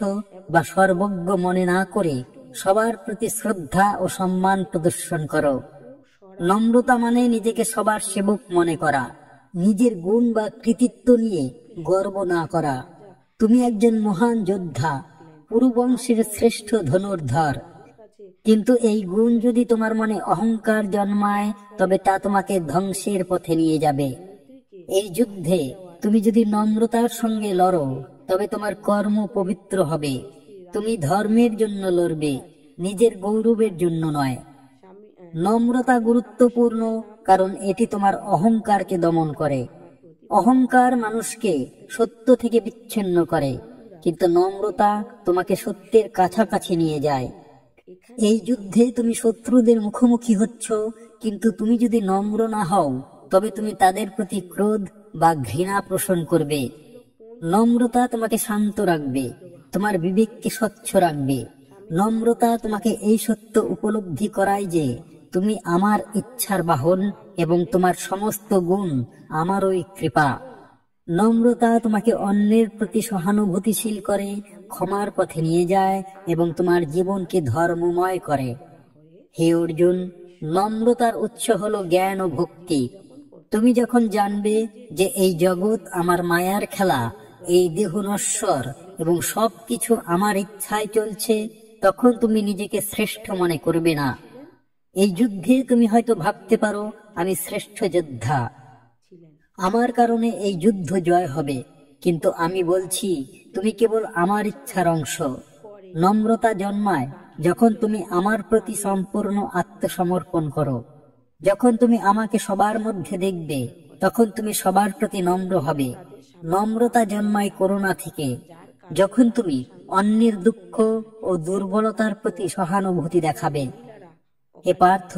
বা সর্বজ্ঞ মনে না করে সবার প্রতি শ্রদ্ধা ও সম্মান প্রদর্শন করো। নম্রতা মানে নিজেকে সবার সেবক মনে করা, নিজের গুণ বা কৃতিত্ব নিয়ে গর্ব না করা। তুমি একজন মহান যোদ্ধা, পুরুবংশের শ্রেষ্ঠ ধনুর্ধর, কিন্তু এই গুণ যদি তোমার মনে অহংকার জন্মায়, তবে তা তোমাকে ধ্বংসের পথে নিয়ে যাবে। এই যুদ্ধে তুমি যদি নম্রতার সঙ্গে লড়ো, তবে তোমার কর্ম পবিত্র হবে। তুমি ধর্মের জন্য লড়বে, নিজের গৌরবের জন্য নয়। নম্রতা গুরুত্বপূর্ণ কারণ এটি তোমার অহংকারকে দমন করে। অহংকার মানুষকে সত্য থেকে বিচ্ছিন্ন করে, কিন্তু নম্রতা তোমাকে সত্যের কাছাকাছি নিয়ে যায়। এই যুদ্ধে তুমি শত্রুদের মুখোমুখি হচ্ছ, কিন্তু তুমি যদি নম্র না হও, তবে তুমি তাদের প্রতি ক্রোধ বা ঘৃণা পোষণ করবে। নম্রতা তোমাকে শান্ত রাখবে, তোমার বিবেককে স্বচ্ছ রাখবে। নম্রতা তোমাকে এই সত্য উপলব্ধি করায় যে তুমি আমার ইচ্ছার বাহন এবং তোমার সমস্ত গুণ আমারই কৃপা। নম্রতা তোমাকে অন্যের প্রতি সহানুভূতিশীল করে, ক্ষমার পথে নিয়ে যায় এবং তোমার জীবনকে ধর্মময় করে। হে অর্জুন, নম্রতার উৎস হলো জ্ঞান ও ভক্তি। তুমি যখন জানবে যে এই জগৎ আমার মায়ার খেলা, এই দেহ নশ্বর এবং সবকিছু আমার ইচ্ছায় চলছে, তখন তুমি নিজেকে শ্রেষ্ঠ মনে করবে না। এই যুদ্ধে তুমি হয়তো ভাবতে পারো, আমি শ্রেষ্ঠ যোদ্ধা, আমার কারণে এই যুদ্ধ জয় হবে, কিন্তু আমি বলছি তুমি কেবল আমার ইচ্ছার অংশ। নম্রতা জন্মায় যখন তুমি আমার প্রতি সম্পূর্ণ আত্মসমর্পণ করো। যখন তুমি আমাকে সবার মধ্যে দেখবে, তখন তুমি সবার প্রতি নম্র হবে। নম্রতা জন্মায় করুণা থেকে। যখন তুমি অন্যের দুঃখ ও দুর্বলতার প্রতি সহানুভূতি দেখাবে। হে পার্থ,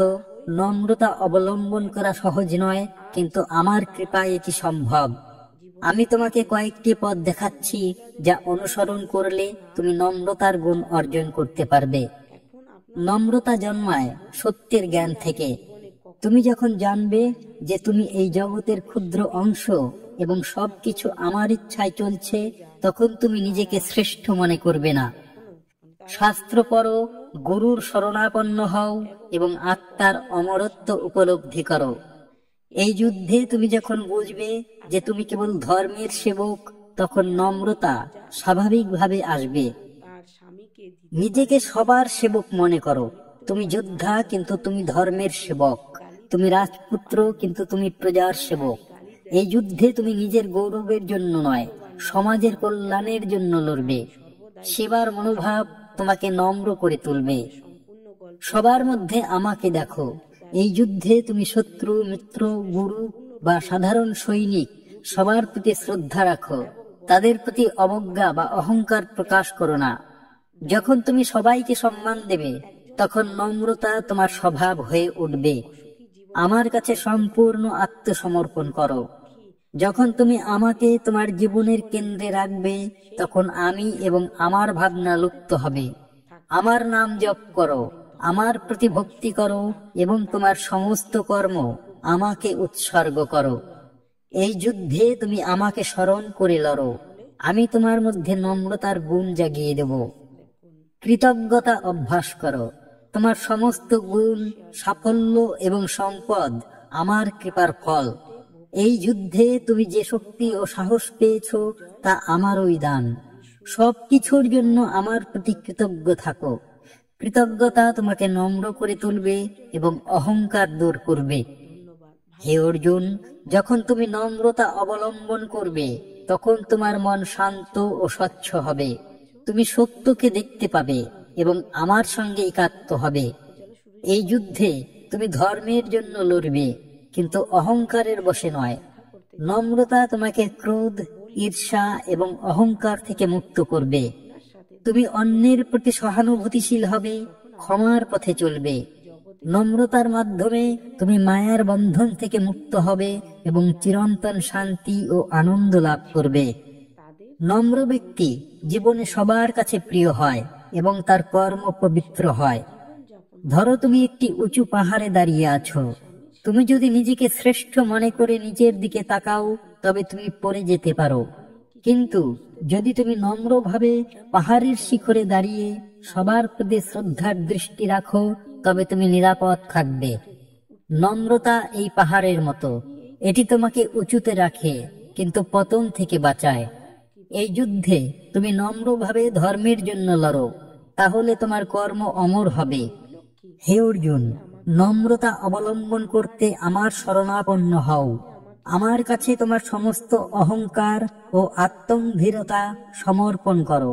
নম্রতা অবলম্বন করা সহজ নয়, কিন্তু আমার কৃপায় এটি সম্ভব। আমি তোমাকে কয়েকটি পথ দেখাচ্ছি, যা অনুসরণ করলে তুমি নম্রতার গুণ অর্জন করতে পারবে। নম্রতা জন্মায় সত্যের জ্ঞান থেকে। তুমি যখন জানবে যে তুমি এই জগতের ক্ষুদ্র অংশ এবং সবকিছু আমার ইচ্ছায় চলছে, তখন তুমি নিজেকে শ্রেষ্ঠ মনে করবে না। শাস্ত্র পড়ো, গুরুর শরণাপন্ন হও এবং আত্মার অমরত্ব উপলব্ধি করো। এই যুদ্ধে তুমি যখন বুঝবে যে তুমি কেবল ধর্মের সেবক, তখন নম্রতা স্বাভাবিকভাবে আসবে। নিজেকে সবার সেবক মনে করো। তুমি যোদ্ধা, কিন্তু তুমি ধর্মের সেবক। তুমি রাজপুত্র, কিন্তু তুমি প্রজার সেবক। এই যুদ্ধে তুমি নিজের গৌরবের জন্য নয়, সমাজের কল্যাণের জন্য লড়বে। সেবার মনোভাব তোমাকে নম্র করে তুলবে। সবার মধ্যে আমাকে দেখো। এই যুদ্ধে তুমি শত্রু, মিত্র, গুরু বা সাধারণ সৈনিক সবার প্রতি শ্রদ্ধা রাখো। তাদের প্রতি অবজ্ঞা বা অহংকার প্রকাশ করো না। যখন তুমি সবাইকে সম্মান দেবে, তখন নম্রতা তোমার স্বভাব হয়ে উঠবে। আমার কাছে সম্পূর্ণ আত্মসমর্পণ করো। যখন তুমি আমাকে তোমার জীবনের কেন্দ্রে রাখবে, তখন আমি এবং আমার ভাবনা লুপ্ত হবে। আমার নাম জপ করো, আমার প্রতি ভক্তি করো এবং তোমার সমস্ত কর্ম আমাকে উৎসর্গ করো। এই যুদ্ধে তুমি আমাকে স্মরণ করে লড়ো। আমি তোমার মধ্যে নম্রতার গুণ জাগিয়ে দেব। কৃতজ্ঞতা অভ্যাস করো। তোমার সমস্ত গুণ, সাফল্য এবং সম্পদ আমার কৃপার ফল। এই যুদ্ধে তুমি যে শক্তি ও সাহস পেয়েছ, তা আমারই দান। সবকিছুর জন্য আমার প্রতি কৃতজ্ঞ থাকো। কৃতজ্ঞতা তোমাকে নম্র করে তুলবে এবং অহংকার দূর করবে। হে অর্জুন, যখন তুমি নম্রতা অবলম্বন করবে, তখন তোমার মন শান্ত ও স্বচ্ছ হবে। তুমি সত্যকে দেখতে পাবে এবং আমার সঙ্গে একাত্ম হবে। এই যুদ্ধে তুমি ধর্মের জন্য লড়বে, কিন্তু অহংকারের বশে নয়। নম্রতা তোমাকে ক্রোধ, ঈর্ষা এবং অহংকার থেকে মুক্ত করবে। তুমি অন্যের প্রতি সহানুভূতিশীল হবে, ক্ষমার পথে চলবে। নম্রতার মাধ্যমে তুমি মায়ার বন্ধন থেকে মুক্ত হবে এবং চিরন্তন শান্তি ও আনন্দ লাভ করবে। নম্র ব্যক্তি জীবনে সবার কাছে প্রিয় হয় এবং তার কর্ম পবিত্র হয়। ধরো তুমি একটি উঁচু পাহাড়ে দাঁড়িয়ে আছো। তুমি যদি নিজেকে শ্রেষ্ঠ মনে করে নিচের দিকে তাকাও, তবে তুমি পড়ে যেতে পারো। কিন্তু যদি তুমি নম্রভাবে পাহাড়ের শিখরে দাঁড়িয়ে সবার প্রতি শ্রদ্ধার দৃষ্টি রাখো, তবে তুমি নিরাপদ থাকবে। নম্রতা এই পাহাড়ের মতো। এটি তোমাকে উঁচুতে রাখে, কিন্তু পতন থেকে বাঁচায়। এই যুদ্ধে তুমি নম্রভাবে ধর্মের জন্য লড়ো, তাহলে তোমার কর্ম অমর হবে। হে অর্জুন, নম্রতা অবলম্বন করতে আমার শরণাপন্ন হও। আমার কাছে তোমার সমস্ত অহংকার ও আত্মম্ভীরতা সমর্পণ করো।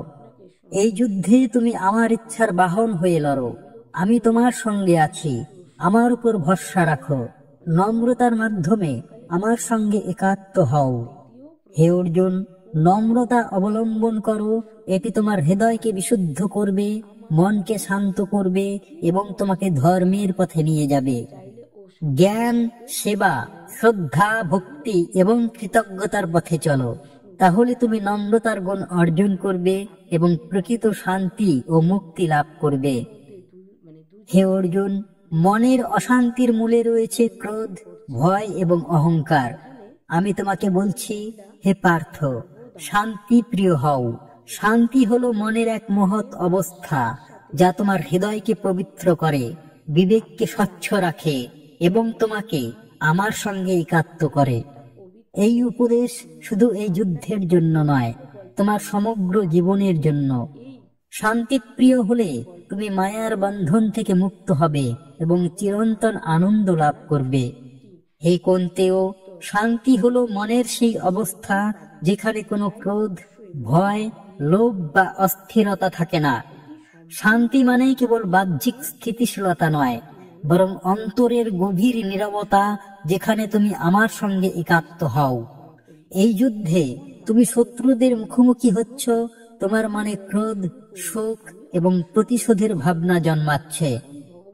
এই যুদ্ধে তুমি আমার ইচ্ছার বাহন হয়ে লড়ো। আমি তোমার সঙ্গে আছি। আমার উপর ভরসা রাখো। নম্রতার মাধ্যমে আমার সঙ্গে একাত্ম হও। হে অর্জুন, নম্রতা অবলম্বন করো। এটি তোমার হৃদয়কে বিশুদ্ধ করবে, মনকে শান্ত করবে এবং তোমাকে ধর্মের পথে নিয়ে যাবে। জ্ঞান, সেবা, শ্রদ্ধা, ভক্তি এবং কৃতজ্ঞতার পথে চলো। তাহলে তুমি নম্রতার গুণ অর্জন করবে এবং প্রকৃত শান্তি ও মুক্তি লাভ করবে। হে অর্জুন, মনের অশান্তির মূলে রয়েছে ক্রোধ, ভয় এবং অহংকার। আমি তোমাকে বলছি, হে পার্থ, শান্তি প্রিয় হও। শান্তি হলো মনের এক মহৎ অবস্থা, যা তোমার হৃদয়কে পবিত্র করে, বিবেককে স্বচ্ছ রাখে এবং তোমাকে আমার সঙ্গে একাত্ম করে। এই উপদেশ শুধু এই যুদ্ধের জন্য নয়, তোমার সমগ্র জীবনের জন্য। শান্তিপ্রিয় হলে তুমি মায়ার বন্ধন থেকে মুক্ত হবে এবং চিরন্তন আনন্দ লাভ করবে। হে কুন্তেয়, শান্তি হলো মনের সেই অবস্থা যেখানে কোনো ক্রোধ, ভয়, লোভ বা অস্থিরতা থাকে না। শান্তি মানে কেবল বাহ্যিক স্থিতিশীলতা নয়, বরং অন্তরের গভীর নীরবতা, যেখানে তুমি আমার সঙ্গে একাত্ম হও। এই যুদ্ধে তুমি শত্রুদের মুখোমুখি হচ্ছ, তোমার মনে ক্রোধ, শোক এবং প্রতিশোধের ভাবনা জন্মাচ্ছে।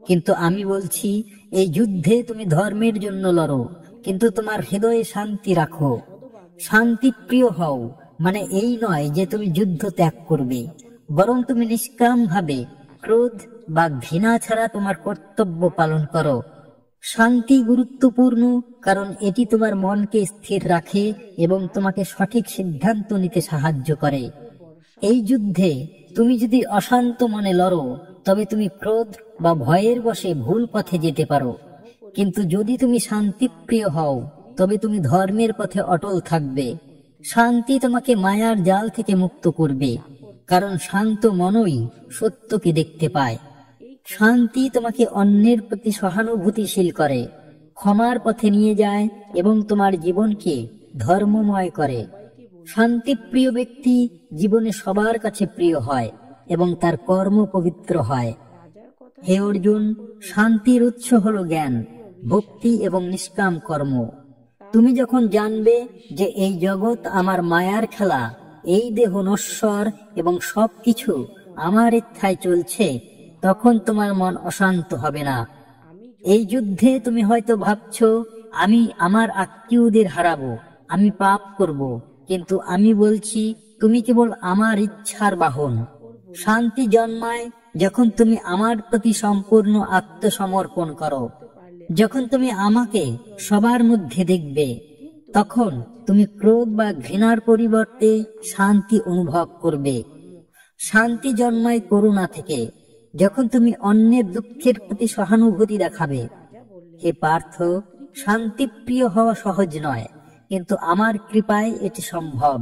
কিন্তু আমি বলছি, এই যুদ্ধে তুমি ধর্মের জন্য লড়ো, কিন্তু তোমার হৃদয়ে শান্তি রাখো। শান্তিপ্রিয় হও মানে এই নয় যে তুমি যুদ্ধ ত্যাগ করবে, বরং তুমি নিষ্কাম ভাবে ক্রোধ বা ঘৃণা ছাড়া তোমার কর্তব্য পালন করো। শান্তি গুরুত্বপূর্ণ, কারণ এটি তোমার মনকে স্থির রাখে এবং তোমাকে সঠিক সিদ্ধান্ত নিতে সাহায্য করে। এই যুদ্ধে তুমি যদি অশান্ত মনে লড়ো, তবে তুমি ক্রোধ বা ভয়ের বশে ভুল পথে যেতে পারো। কিন্তু যদি তুমি শান্তিপ্রিয় হও তবে তুমি ধর্মের পথে অটল থাকবে। শান্তি তোমাকে মায়ার জাল থেকে মুক্ত করবে, কারণ শান্ত মনই সত্যকে দেখতে পায়। শান্তি তোমাকে অন্যের প্রতি সহানুভূতিশীল করে, ক্ষমার পথে নিয়ে যায় এবং তোমার জীবনকে ধর্মময় করে। শান্তিপ্রিয় ব্যক্তি জীবনে সবার কাছে প্রিয় হয় এবং তার কর্ম পবিত্র হয়। হে অর্জুন, শান্তির উৎস হল জ্ঞান, ভক্তি এবং নিষ্কাম কর্ম। তুমি যখন জানবে যে এই জগৎ আমার মায়ার খেলা, এই দেহ নশ্বর এবং সবকিছু আমার ইচ্ছায় চলছে, তখন তোমার মন অশান্ত হবে না। এই যুদ্ধে তুমি হয়তো ভাবছো আমি আমার আত্মীয়দের হারাবো, আমি পাপ করব, কিন্তু আমি বলছি তুমি কেবল আমার ইচ্ছার বাহন। শান্তি জন্মায় যখন তুমি আমার প্রতি সম্পূর্ণ আত্মসমর্পণ করো। যখন তুমি আমাকে সবার মধ্যে দেখবে, তখন তুমি ক্রোধ বা ঘৃণার পরিবর্তে শান্তি অনুভব করবে। শান্তি জন্মায় করুণা থেকে, যখন তুমি অন্যের দুঃখের প্রতি সহানুভূতি দেখাবে। হে পার্থ, শান্তিপ্রিয় হওয়া সহজ নয়, কিন্তু আমার কৃপায় এটি সম্ভব।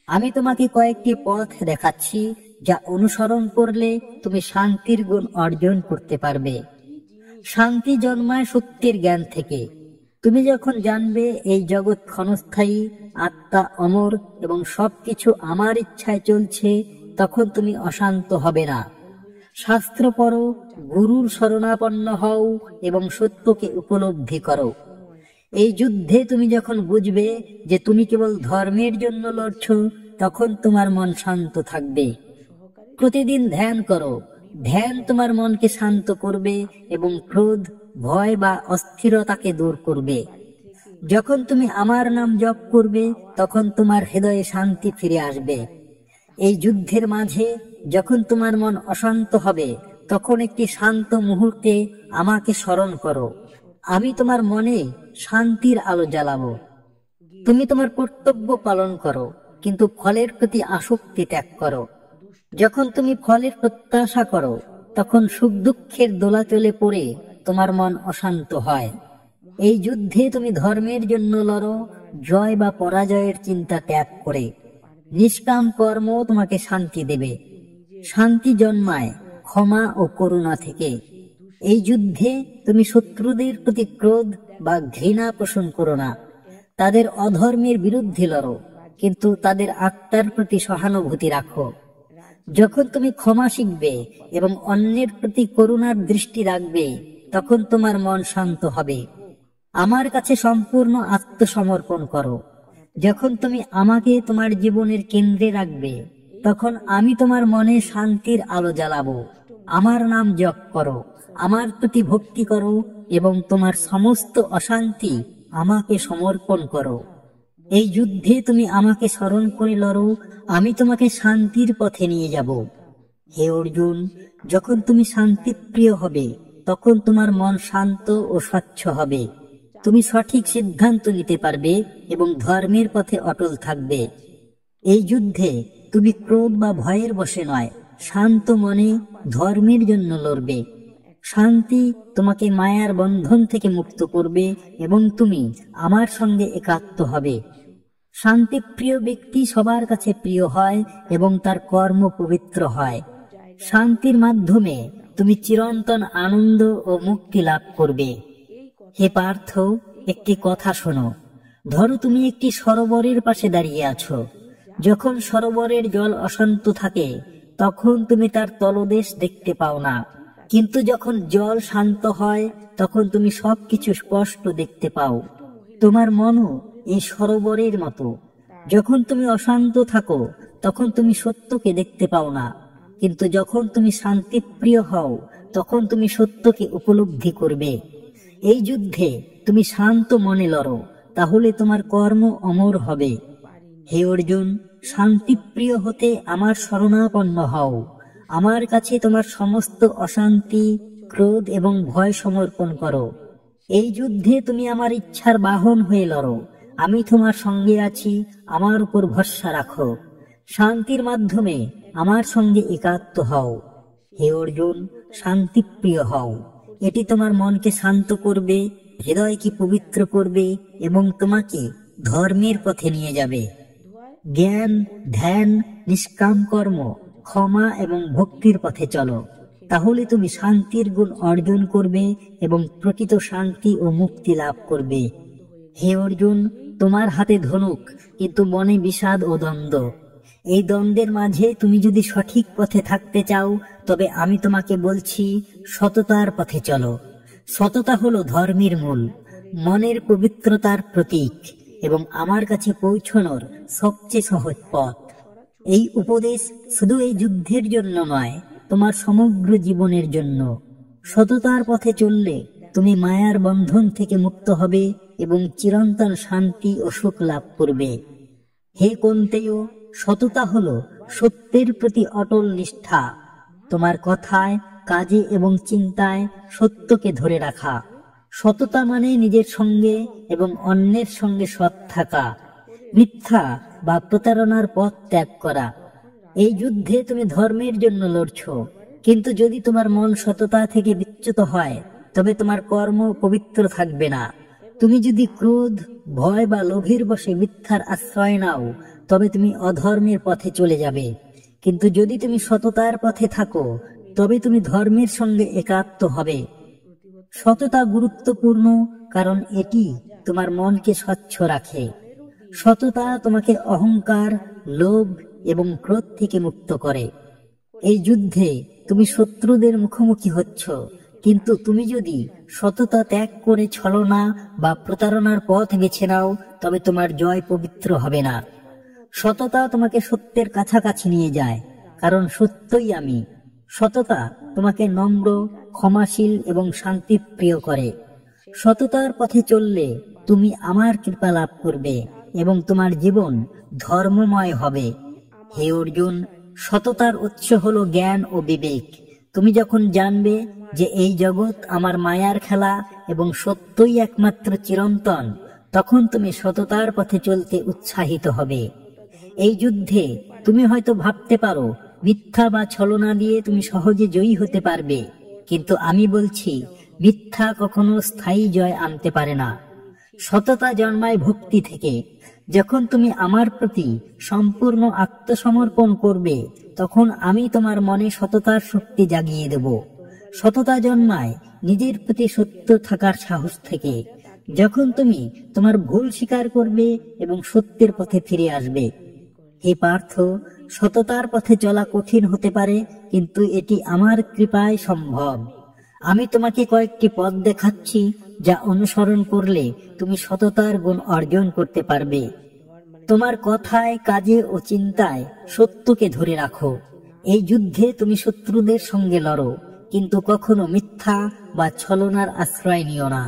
আমি তোমাকে কয়েকটি পথ দেখাচ্ছি যা অনুসরণ করলে তুমি শান্তির গুণ অর্জন করতে পারবে। শান্তি জন্মায় সত্যের জ্ঞান থেকে। তুমি যখন জানবে এই জগৎ ক্ষণস্থায়ী, আত্মা অমর এবং সবকিছু আমার ইচ্ছায় চলছে, তখন তুমি অশান্ত হবে না। শাস্ত্র পড়ো, গুরুর শরণাপন্ন হও এবং সত্যকে উপলব্ধি করো। এই যুদ্ধে তুমি যখন বুঝবে যে তুমি কেবল ধর্মের জন্য লড়ছ, তখন তোমার মন শান্ত থাকবে। প্রতিদিন ধ্যান করো। ধ্যান তোমার মনকে শান্ত করবে এবং ক্রোধ, ভয় বা অস্থিরতাকে দূর করবে। যখন তুমি আমার নাম জপ করবে, তখন তোমার হৃদয়ে শান্তি ফিরে আসবে। এই যুদ্ধের মাঝে যখন তোমার মন অশান্ত হবে, তখন একটি শান্ত মুহূর্তে আমাকে স্মরণ করো। আমি তোমার মনে শান্তির আলো জ্বালাবো। তুমি তোমার কর্তব্য পালন করো, কিন্তু ফলের প্রতি আসক্তি ত্যাগ করো। যখন তুমি ফলের প্রত্যাশা করো, তখন সুখ দুঃখের দোলাচলে পড়ে তোমার মন অশান্ত হয়। এই যুদ্ধে তুমি ধর্মের জন্য লড়ো, জয় বা পরাজয়ের চিন্তা ত্যাগ করে। নিষ্কাম কর্ম তোমাকে শান্তি দেবে। শান্তি জন্মায় ক্ষমা ও করুণা থেকে। এই যুদ্ধে তুমি শত্রুদের প্রতি ক্রোধ বা ঘৃণা পোষণ করো না। তাদের অধর্মের বিরুদ্ধে লড়ো, কিন্তু তাদের আত্মার প্রতি সহানুভূতি রাখো। যখন তুমি ক্ষমা শিখবে এবং অন্যের প্রতি করুণার দৃষ্টি রাখবে, তখন তোমার মন শান্ত হবে। আমার কাছে সম্পূর্ণ আত্মসমর্পণ করো। যখন তুমি আমাকে তোমার জীবনের কেন্দ্রে রাখবে, তখন আমি তোমার মনে শান্তির আলো জ্বালাবো। আমার নাম জপ করো, আমার প্রতি ভক্তি করো এবং তোমার সমস্ত অশান্তি আমাকে সমর্পণ করো। এই যুদ্ধে তুমি আমাকে স্মরণ করে লড়ো, আমি তোমাকে শান্তির পথে নিয়ে যাব। হে অর্জুন, যখন তুমি শান্তিপ্রিয় হবে, তখন তোমার মন শান্ত ও স্বচ্ছ হবে। তুমি সঠিক সিদ্ধান্ত নিতে পারবে এবং ধর্মের পথে অটল থাকবে। এই যুদ্ধে তুমি ক্রোধ বা ভয়ের বশে নয়, শান্ত মনে ধর্মের জন্য লড়বে। শান্তি তোমাকে মায়ার বন্ধন থেকে মুক্ত করবে এবং তুমি আমার সঙ্গে একাত্ম হবে। শান্তিপ্রিয় ব্যক্তি সবার কাছে প্রিয় হয় এবং তার কর্ম পবিত্র হয়। শান্তির মাধ্যমে তুমি চিরন্তন আনন্দ ও মুক্তি লাভ করবে। হে পার্থ, একটি কথা শোনো। ধরো তুমি একটি সরোবরের পাশে দাঁড়িয়ে আছো। যখন সরোবরের জল অশান্ত থাকে, তখন তুমি তার তলদেশ দেখতে পাও না, কিন্তু যখন জল শান্ত হয়, তখন তুমি সবকিছু স্পষ্ট দেখতে পাও। তোমার মনও এই সরোবরের মতো। যখন তুমি অশান্ত থাকো, তখন তুমি সত্যকে দেখতে পাও না, কিন্তু যখন তুমি শান্তিপ্রিয় হও, তখন তুমি সত্যকে উপলব্ধি করবে। এই যুদ্ধে তুমি শান্ত মনে লড়ো, তাহলে তোমার কর্ম অমর হবে। হে অর্জুন, শান্তিপ্রিয় হতে আমার শরণাপন্ন হও। আমার কাছে তোমার সমস্ত অশান্তি, ক্রোধ এবং ভয় সমর্পণ করো। এই যুদ্ধে তুমি আমার ইচ্ছার বাহন হয়ে লড়ো। আমি তোমার সঙ্গে আছি, আমার উপর ভরসা রাখো। শান্তির মাধ্যমে আমার সঙ্গে একাত্ম হও। হে অর্জুন, শান্তিপ্রিয় হও। এটি তোমার মনকে শান্ত করবে, হৃদয়কে পবিত্র করবে এবং তোমাকে ধর্মের পথে নিয়ে যাবে। জ্ঞান, ধ্যান, নিষ্কাম কর্ম, ক্ষমা এবং ভক্তির পথে চলো। তাহলে তুমি শান্তির গুণ অর্জন করবে এবং প্রকৃত শান্তি ও মুক্তি লাভ করবে। হে অর্জুন, তোমার হাতে ধনুক, কিন্তু মনে বিষাদ ও দ্বন্দ্ব। এই দ্বন্দ্বের মাঝে তুমি যদি সঠিক পথে থাকতে চাও, তবে আমি তোমাকে বলছি, সততার পথে চলো। সততা হলো ধর্মের মূল, মনের পবিত্রতার প্রতীক এবং আমার কাছে পৌঁছানোর সবচেয়ে সহজ পথ। এই উপদেশ শুধু এই যুদ্ধের জন্য নয়, তোমার সমগ্র জীবনের জন্য। সততার পথে চললে তুমি মায়ার বন্ধন থেকে মুক্ত হবে এবং চিরন্তন শান্তি ও সুখ লাভ করবে। হে কন্তেয়, সততা হলো সত্যের প্রতি অটল নিষ্ঠা। তোমার কথায়, কাজে এবং চিন্তায় সত্যকে ধরে রাখা। সততা মানে নিজের সঙ্গে এবং অন্যের সঙ্গে সৎ থাকা, মিথ্যা বা প্রতারণার পথ ত্যাগ করা। এই যুদ্ধে তুমি ধর্মের জন্য লড়ছ, কিন্তু যদি তোমার মন সততা থেকে বিচ্যুত হয়, তবে তোমার কর্ম পবিত্র থাকবে না। তুমি যদি ক্রোধ, ভয় বা লোভের বশে মিথ্যার আশ্রয় নাও, তবে তুমি অধর্মের পথে চলে যাবে। কিন্তু যদি তুমি সততার পথে থাকো, তবে তুমি ধর্মের সঙ্গে একাত্ম হবে। সততা গুরুত্বপূর্ণ কারণ এটি তোমার মনকে স্বচ্ছ রাখে। সততা তোমাকে অহংকার, লোভ এবং ক্রোধ থেকে মুক্ত করে। এই যুদ্ধে তুমি শত্রুদের মুখোমুখি হচ্ছ, কিন্তু তুমি যদি সততা ত্যাগ করে ছলনা বা প্রতারণার পথ বেছে নাও, তবে তোমার জয় পবিত্র হবে না। সততা তোমাকে সত্যের কাছাকাছি নিয়ে যায়, কারণ সত্যই আমি। সততা তোমাকে নম্র, ক্ষমাশীল এবং শান্তিপ্রিয় করে। সততার পথে চললে তুমি আমার কৃপা লাভ করবে এবং তোমার জীবন ধর্মময় হবে। হে অর্জুন, সততার উৎস হলো জ্ঞান ও বিবেক। তুমি যখন জানবে যে এই জগৎ আমার মায়ার খেলা এবং সত্যই একমাত্র চিরন্তন, তখন তুমি সততার পথে চলতে উৎসাহিত হবে। এই যুদ্ধে তুমি হয়তো ভাবতে পারো মিথ্যা বা ছলনা দিয়ে তুমি সহজে জয়ী হতে পারবে, কিন্তু আমি বলছি, মিথ্যা কখনো স্থায়ী জয় আনতে পারে না। সততা জন্মায় ভক্তি থেকে। যখন তুমি আমার প্রতি সম্পূর্ণ আত্মসমর্পণ করবে, তখন আমি তোমার মনে সততার শক্তি জাগিয়ে দেব। সততা জন্মায় নিজের প্রতি সত্য থাকার সাহস থেকে। যখন তুমি তোমার ভুল স্বীকার করবে এবং সত্যের পথে ফিরে আসবে। হে পার্থ, সততার পথে চলা কঠিন হতে পারে, কিন্তু এটি আমার কৃপায় সম্ভব। আমি তোমাকে কয়েকটি পথ দেখাচ্ছি, যা অনুসরণ করলে তুমি সততার গুণ অর্জন করতে পারবে। তোমার কথায়, কাজে ও চিন্তায় সত্যকে ধরে রাখো। এই যুদ্ধে তুমি শত্রুদের সঙ্গে লড়ো, কিন্তু কখনো মিথ্যা বা ছলনার আশ্রয় নিও না।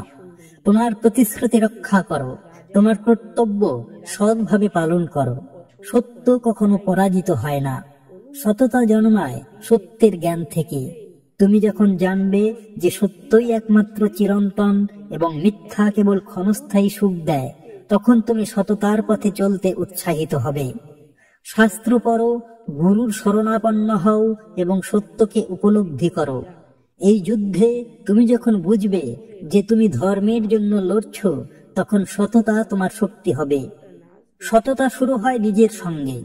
তোমার প্রতিশ্রুতি রক্ষা করো। তোমার কর্তব্য সৎভাবে পালন করো। সত্য কখনো পরাজিত হয় না। সততা জন্মায় সত্যের জ্ঞান থেকে। তুমি যখন জানবে যে সত্যই একমাত্র চিরন্তন এবং মিথ্যা কেবল ক্ষণস্থায়ী সুখ দেয়, তখন তুমি সততার পথে চলতে উৎসাহিত হবে। শাস্ত্র পড়ো, গুরুর শরণাপন্ন হও এবং সত্যকে উপলব্ধি করো। এই যুদ্ধে তুমি যখন বুঝবে যে তুমি ধর্মের জন্য লড়ছ, তখন সততা তোমার শক্তি হবে। সততা শুরু হয় নিজের সঙ্গে।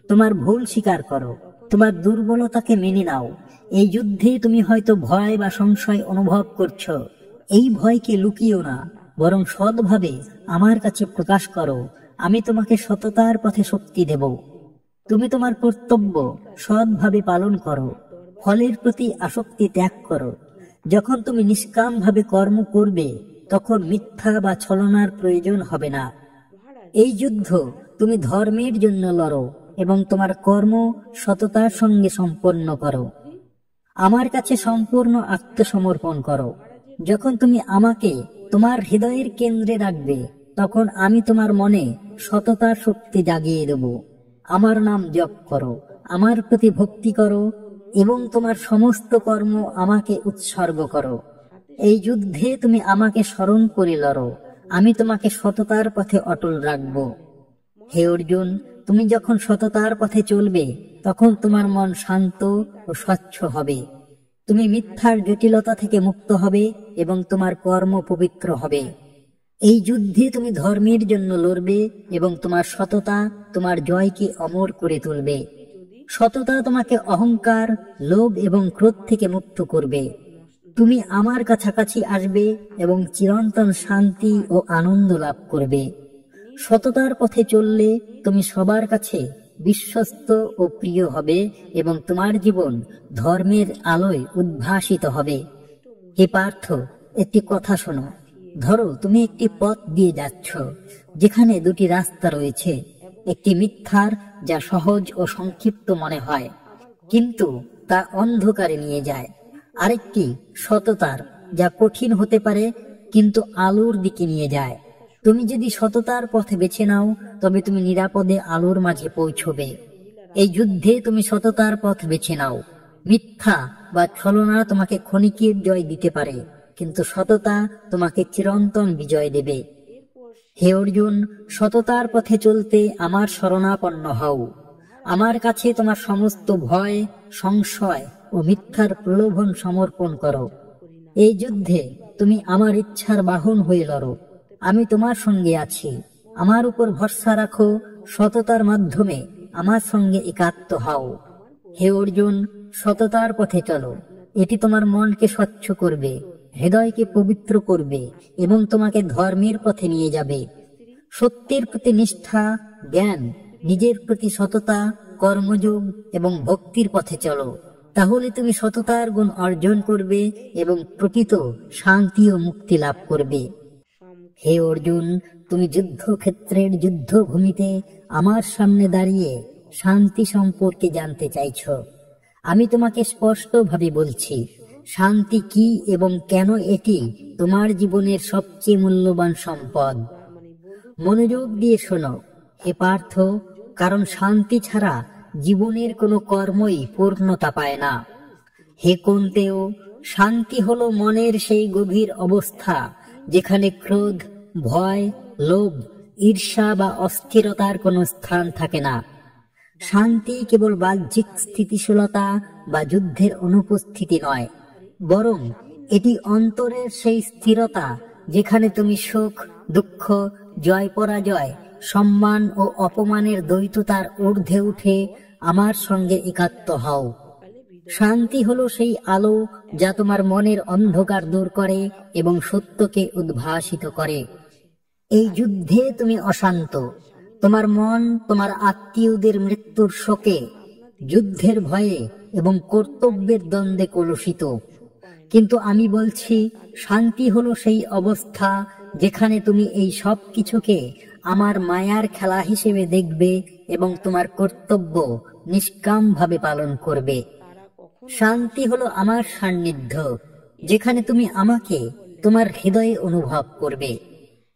তোমার ভুল স্বীকার করো, তোমার দুর্বলতাকে মেনে নাও। এই যুদ্ধে তুমি হয়তো ভয় বা সংশয় অনুভব করছো। এই ভয়কে লুকিও না, বরং সৎভাবে আমার কাছে প্রকাশ করো। আমি তোমাকে সততার পথে শক্তি দেব। তুমি তোমার কর্তব্য সৎভাবে পালন করো। ফলের প্রতি আসক্তি ত্যাগ করো। যখন তুমি নিষ্কামভাবে কর্ম করবে, তখন মিথ্যা বা ছলনার প্রয়োজন হবে না। এই যুদ্ধ তুমি ধর্মের জন্য লড়ো এবং তোমার কর্ম সততার সঙ্গে সম্পন্ন করো। আমার কাছে সম্পূর্ণ আত্মসমর্পণ করো। যখন তুমি আমাকে তোমার হৃদয়ের কেন্দ্রে রাখবে, তখন আমি তোমার মনে সততার শক্তি জাগিয়ে দেব। আমার নাম জপ করো, আমার প্রতি ভক্তি করো এবং তোমার সমস্ত কর্ম আমাকে উৎসর্গ করো। এই যুদ্ধে তুমি আমাকে স্মরণ করে লড়ো। আমি তোমাকে সততার পথে অটল রাখব। হে অর্জুন, তুমি যখন সততার পথে চলবে, তখন তোমার মন শান্ত ও স্বচ্ছ হবে। তুমি মিথ্যার জটিলতা থেকে মুক্ত হবে এবং তোমার কর্ম পবিত্র হবে। এই যুদ্ধে তুমি ধর্মের জন্য লড়বে এবং তোমার সততা তোমার জয়কে অমর করে তুলবে। সততা তোমাকে অহংকার, লোভ এবং ক্রোধ থেকে মুক্ত করবে। তুমি আমার কাছাকাছি আসবে এবং চিরন্তন শান্তি ও আনন্দ লাভ করবে। সততার পথে চললে তুমি সবার কাছে বিশ্বস্ত ও প্রিয় হবে এবং তোমার জীবন ধর্মের আলোয় উদ্ভাসিত হবে। হে পার্থ, একটি কথা শোনো। ধরো তুমি একটি পথ দিয়ে যাচ্ছ যেখানে দুটি রাস্তা রয়েছে, একটি মিথ্যার যা সহজ ও সংক্ষিপ্ত মনে হয় কিন্তু তা অন্ধকারে নিয়ে যায়, আরেকটি সততার যা কঠিন হতে পারে কিন্তু আলোর দিকে নিয়ে যায়। তুমি যদি সততার পথে বেছে নাও তবে তুমি নিরাপদে আলোর মাঝে পৌঁছবে। এই যুদ্ধে তুমি সততার পথ বেছে নাও। মিথ্যা বা ছলনা তোমাকে ক্ষণিকের জয় দিতে পারে কিন্তু সততা তোমাকে চিরন্তন বিজয় দেবে। হে অর্জুন, সততার পথে চলতে আমার শরণাপন্ন হও। আমার কাছে তোমার সমস্ত ভয়, সংশয় ও মিথ্যার প্রলোভন সমর্পণ করো। এই যুদ্ধে তুমি আমার ইচ্ছার বাহন হয়ে লড়ো। আমি তোমার সঙ্গে আছি। আমার উপর ভরসা রাখো। সততার মাধ্যমে আমার সঙ্গে একাত্ম হও। হে অর্জুন, সততার পথে চলো। এটি তোমার মনকে স্বচ্ছ করবে, হৃদয়কে পবিত্র করবে এবং তোমাকে ধর্মের পথে নিয়ে যাবে। সত্যের প্রতি নিষ্ঠা, জ্ঞান, নিজের প্রতি সততা, কর্মযোগ এবং ভক্তির পথে চলো। তাহলে তুমি সততার গুণ অর্জন করবে এবং প্রকৃত শান্তি ও মুক্তি লাভ করবে। হে অর্জুন, তুমি যুদ্ধক্ষেত্রের যুদ্ধভূমিতে আমার সামনে দাঁড়িয়ে শান্তি সম্পর্কে জানতে চাইছ। আমি তোমাকে স্পষ্টভাবে বলছি শান্তি কি এবং কেন এটি তোমার জীবনের সবচেয়ে মূল্যবান সম্পদ। মনোযোগ দিয়ে শোনো হে পার্থ, কারণ শান্তি ছাড়া জীবনের কোনো কর্মই পূর্ণতা পায় না। হে কুন্তেয়, শান্তি হলো মনের সেই গভীর অবস্থা যেখানে ক্রোধ, ভয়, লোভ, ঈর্ষা বা অস্থিরতার কোনো স্থান থাকে না। শান্তি কেবল বাহ্যিক স্থিতিশীলতা বা যুদ্ধের অনুপস্থিতি নয়, বরং এটি অন্তরের সেই স্থিরতা যেখানে তুমি সুখ, দুঃখ, জয় পরাজয়, সম্মান ও অপমানের দ্বৈততার ঊর্ধ্বে উঠে আমার সঙ্গে একাত্ম হও। শান্তি হলো সেই আলো যা তোমার মনের অন্ধকার দূর করে এবং সত্যকে উদ্ভাসিত করে। এই যুদ্ধে তুমি অশান্ত। তোমার মন তোমার আত্মীয়দের মৃত্যুর শোকে, যুদ্ধের ভয়ে এবং কর্তব্যের দ্বন্দ্বে কলুষিত। কিন্তু আমি বলছি শান্তি হলো সেই অবস্থা যেখানে তুমি এই সব কিছুকে আমার মায়ার খেলা হিসেবে দেখবে এবং তোমার কর্তব্য নিষ্কামভাবে পালন করবে। শান্তি হলো আমার সান্নিধ্য, যেখানে তুমি আমাকে তোমার হৃদয়ে অনুভব করবে।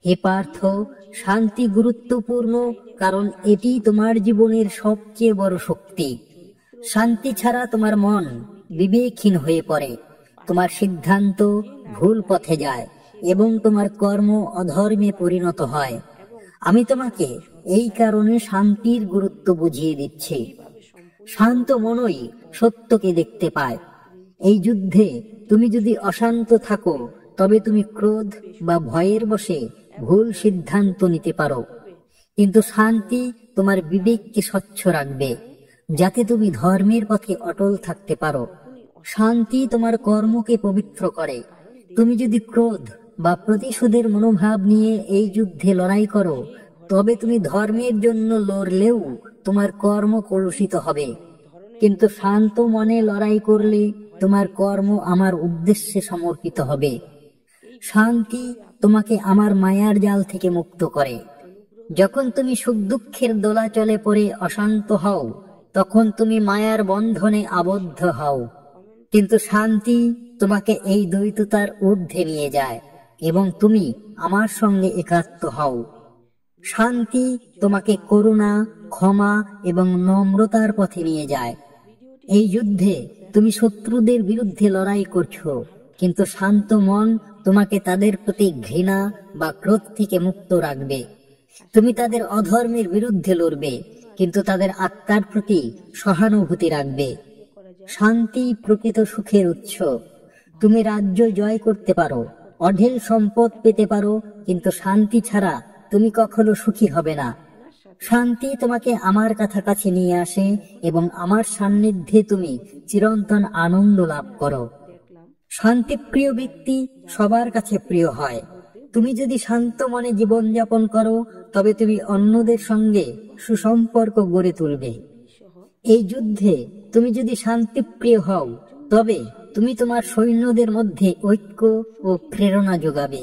হে পার্থ, শান্তি গুরুত্বপূর্ণ কারণ এটি তোমার জীবনের সবচেয়ে বড় শক্তি। শান্তি ছাড়া তোমার মন বিবেকহীন হয়ে পড়ে, তোমার সিদ্ধান্ত ভুল পথে যায় এবং তোমার কর্ম অধর্মে পরিণত হয়। আমি তোমাকে এই কারণে শান্তির গুরুত্ব বুঝিয়ে দিচ্ছি। শান্ত মনই সত্যকে দেখতে পায়। এই যুদ্ধে তুমি যদি অশান্ত থাকো তবে তুমি ক্রোধ বা ভয়ের বশে ভুল সিদ্ধান্ত নিতে পারো, কিন্তু শান্তি তোমার বিবেককে স্বচ্ছ রাখবে যাতে তুমি ধর্মের পথে অটল থাকতে পারো। শান্তি তোমার কর্মকে পবিত্র করে। তুমি যদি ক্রোধ বা প্রতিশোধের মনোভাব নিয়ে এই যুদ্ধে লড়াই করো তবে তুমি ধর্মের জন্য লড়লেও তোমার কর্ম কলুষিত হবে, কিন্তু শান্ত মনে লড়াই করলে তোমার কর্ম আমার উদ্দেশ্যে সমর্পিত হবে। শান্তি তোমাকে আমার মায়ার জাল থেকে মুক্ত করে। যখন তুমি সুখ দুঃখের দোলাচলে পড়ে অশান্ত হও তখন তুমি মায়ার বন্ধনে আবদ্ধ হও, কিন্তু শান্তি তোমাকে এই দ্বৈততার ঊর্ধ্বে নিয়ে যায় এবং তুমি আমার সঙ্গে একাত্ম হও। শান্তি তোমাকে করুণা, ক্ষমা এবং নম্রতার পথে নিয়ে যায়। এই যুদ্ধে তুমি শত্রুদের বিরুদ্ধে লড়াই করছো, কিন্তু শান্ত মন তোমাকে তাদের প্রতি ঘৃণা বা ক্রোধ থেকে মুক্ত রাখবে। তুমি তাদের অধর্মের বিরুদ্ধে লড়বে, কিন্তু তাদের আত্মার প্রতি সহানুভূতি রাখবে। শান্তি প্রকৃত সুখের উৎস। তুমি রাজ্য জয় করতে পারো, অঢেল সম্পদ পেতে পারো, কিন্তু শান্তি ছাড়া তুমি কখনো সুখী হবে না। শান্তি তোমাকে আমার কাছাকাছি নিয়ে আসে এবং আমার সান্নিধ্যে তুমি চিরন্তন আনন্দ লাভ করো। শান্তিপ্রিয় ব্যক্তি সবার কাছে প্রিয় হয়। তুমি যদি শান্ত মনে জীবনযাপন করো, তবে তুমি অন্যদের সঙ্গে সুসম্পর্ক গড়ে তুলবে। এই যুদ্ধে তুমি যদি শান্তিপ্রিয় হও, তবে তুমি তোমার সৈন্যদের মধ্যে ঐক্য ও প্রেরণা যোগাবে।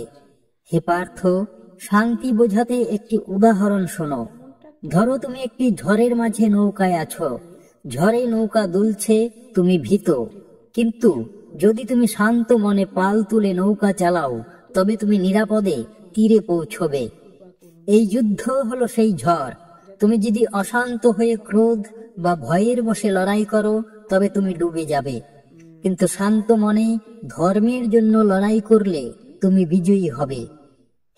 হে পার্থ, শান্তি বোঝাতে একটি উদাহরণ শোনো। ধরো তুমি একটি ঝড়ের মাঝে নৌকায় আছো। ঝড়ে নৌকা দুলছে, তুমি ভীত, কিন্তু যদি তুমি শান্ত মনে পাল তুলে নৌকা চালাও, তবে তুমি নিরাপদে তীরে পৌঁছবে। এই যুদ্ধ হলো সেই ঝড়। তুমি যদি অশান্ত হয়ে ক্রোধ বা ভয়ের বশে লড়াই করো, তবে তুমি ডুবে যাবে। কিন্তু শান্ত মনে ধর্মের জন্য লড়াই করলে তুমি বিজয়ী হবে।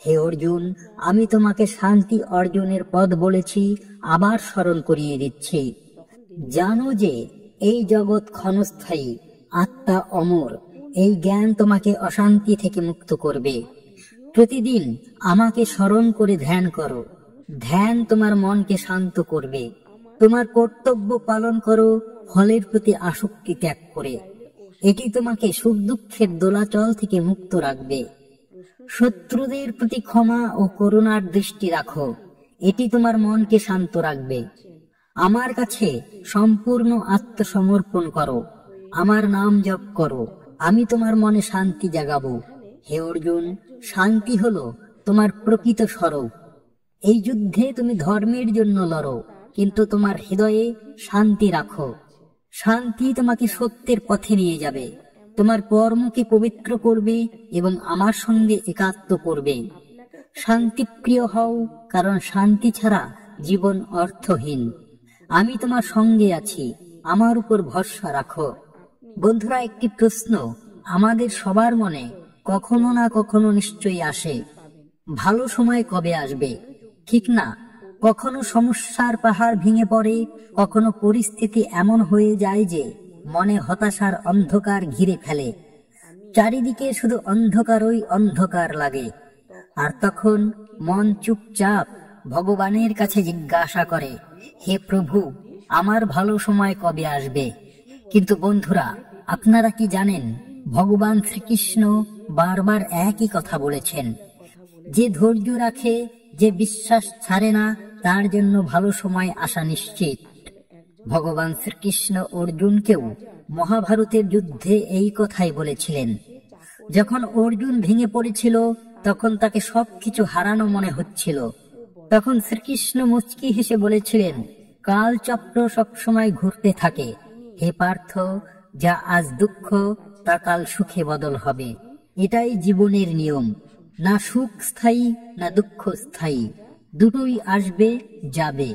হে অর্জুন, আমি তোমাকে শান্তি অর্জনের পথ বলেছি, আবার স্মরণ করিয়ে দিচ্ছি। জানো যে এই জগৎ ক্ষণস্থায়ী, আত্মা অমর। এই জ্ঞান তোমাকে অশান্তি থেকে মুক্ত করবে। প্রতিদিন আমাকে স্মরণ করে ধ্যান করো। ধ্যান তোমার মনকে শান্ত করবে। তোমার কর্তব্য পালন করো, ফলের প্রতি আসক্তি ত্যাগ করে। এটি তোমাকে সুখ দুঃখের দোলাচল থেকে মুক্ত রাখবে। শত্রুদের প্রতি ক্ষমা ও করুণার দৃষ্টি রাখো। এটি তোমার মনকে শান্ত রাখবে। আমার কাছে সম্পূর্ণ আত্মসমর্পণ করো। আমার নাম জপ করো। আমি তোমার মনে শান্তি জাগাবো। হে অর্জুন, শান্তি হলো তোমার প্রকৃত স্বরূপ। এই যুদ্ধে তুমি ধর্মের জন্য লড়ো, কিন্তু তোমার হৃদয়ে শান্তি রাখো। শান্তি তোমাকে সত্যের পথে নিয়ে যাবে, তোমার কর্মকে পবিত্র করবে এবং আমার সঙ্গে একাত্ম করবে। শান্তিপ্রিয় হও, কারণ শান্তি ছাড়া জীবন অর্থহীন। আমি তোমার সঙ্গে আছি, আমার উপর ভরসা রাখো। বন্ধুরা, একটি প্রশ্ন আমাদের সবার মনে কখনো না কখনো নিশ্চয়ই আসে: ভালো সময় কবে আসবে? ঠিক না? কখনো সমস্যার পাহাড় ভেঙে পড়ে, কখনো পরিস্থিতি এমন হয়ে যায় যে মনে হতাশার অন্ধকার ঘিরে ফেলে। চারিদিকে শুধু অন্ধকারই অন্ধকার লাগে। আর তখন মন চুপচাপ ভগবানের কাছে জিজ্ঞাসা করে, হে প্রভু, আমার ভালো সময় কবে আসবে? কিন্তু বন্ধুরা, আপনারা কি জানেন, ভগবান শ্রীকৃষ্ণ বারবার একই কথা বলেছেন। যে ধৈর্য রাখে, যে বিশ্বাস ছাড়ে না, তার জন্য ভালো সময় আসা নিশ্চিত। ভগবান শ্রীকৃষ্ণ অর্জুনকেও মহাভারতের যুদ্ধে এই কথাই বলেছিলেন। যখন অর্জুন ভেঙে পড়েছিল, তখন তাকে সবকিছু হারানো মনে হচ্ছিল। তখন শ্রীকৃষ্ণ মুচকি হেসে বলেছিলেন, কালচক্র সবসময় ঘুরতে থাকে। হে পার্থ, যা আজ দুঃখ, তা কাল সুখে বদল হবে। এটাই জীবনের নিয়ম। না সুখ স্থায়ী, না দুঃখ স্থায়ী। দুটোই আসবে, যাবে।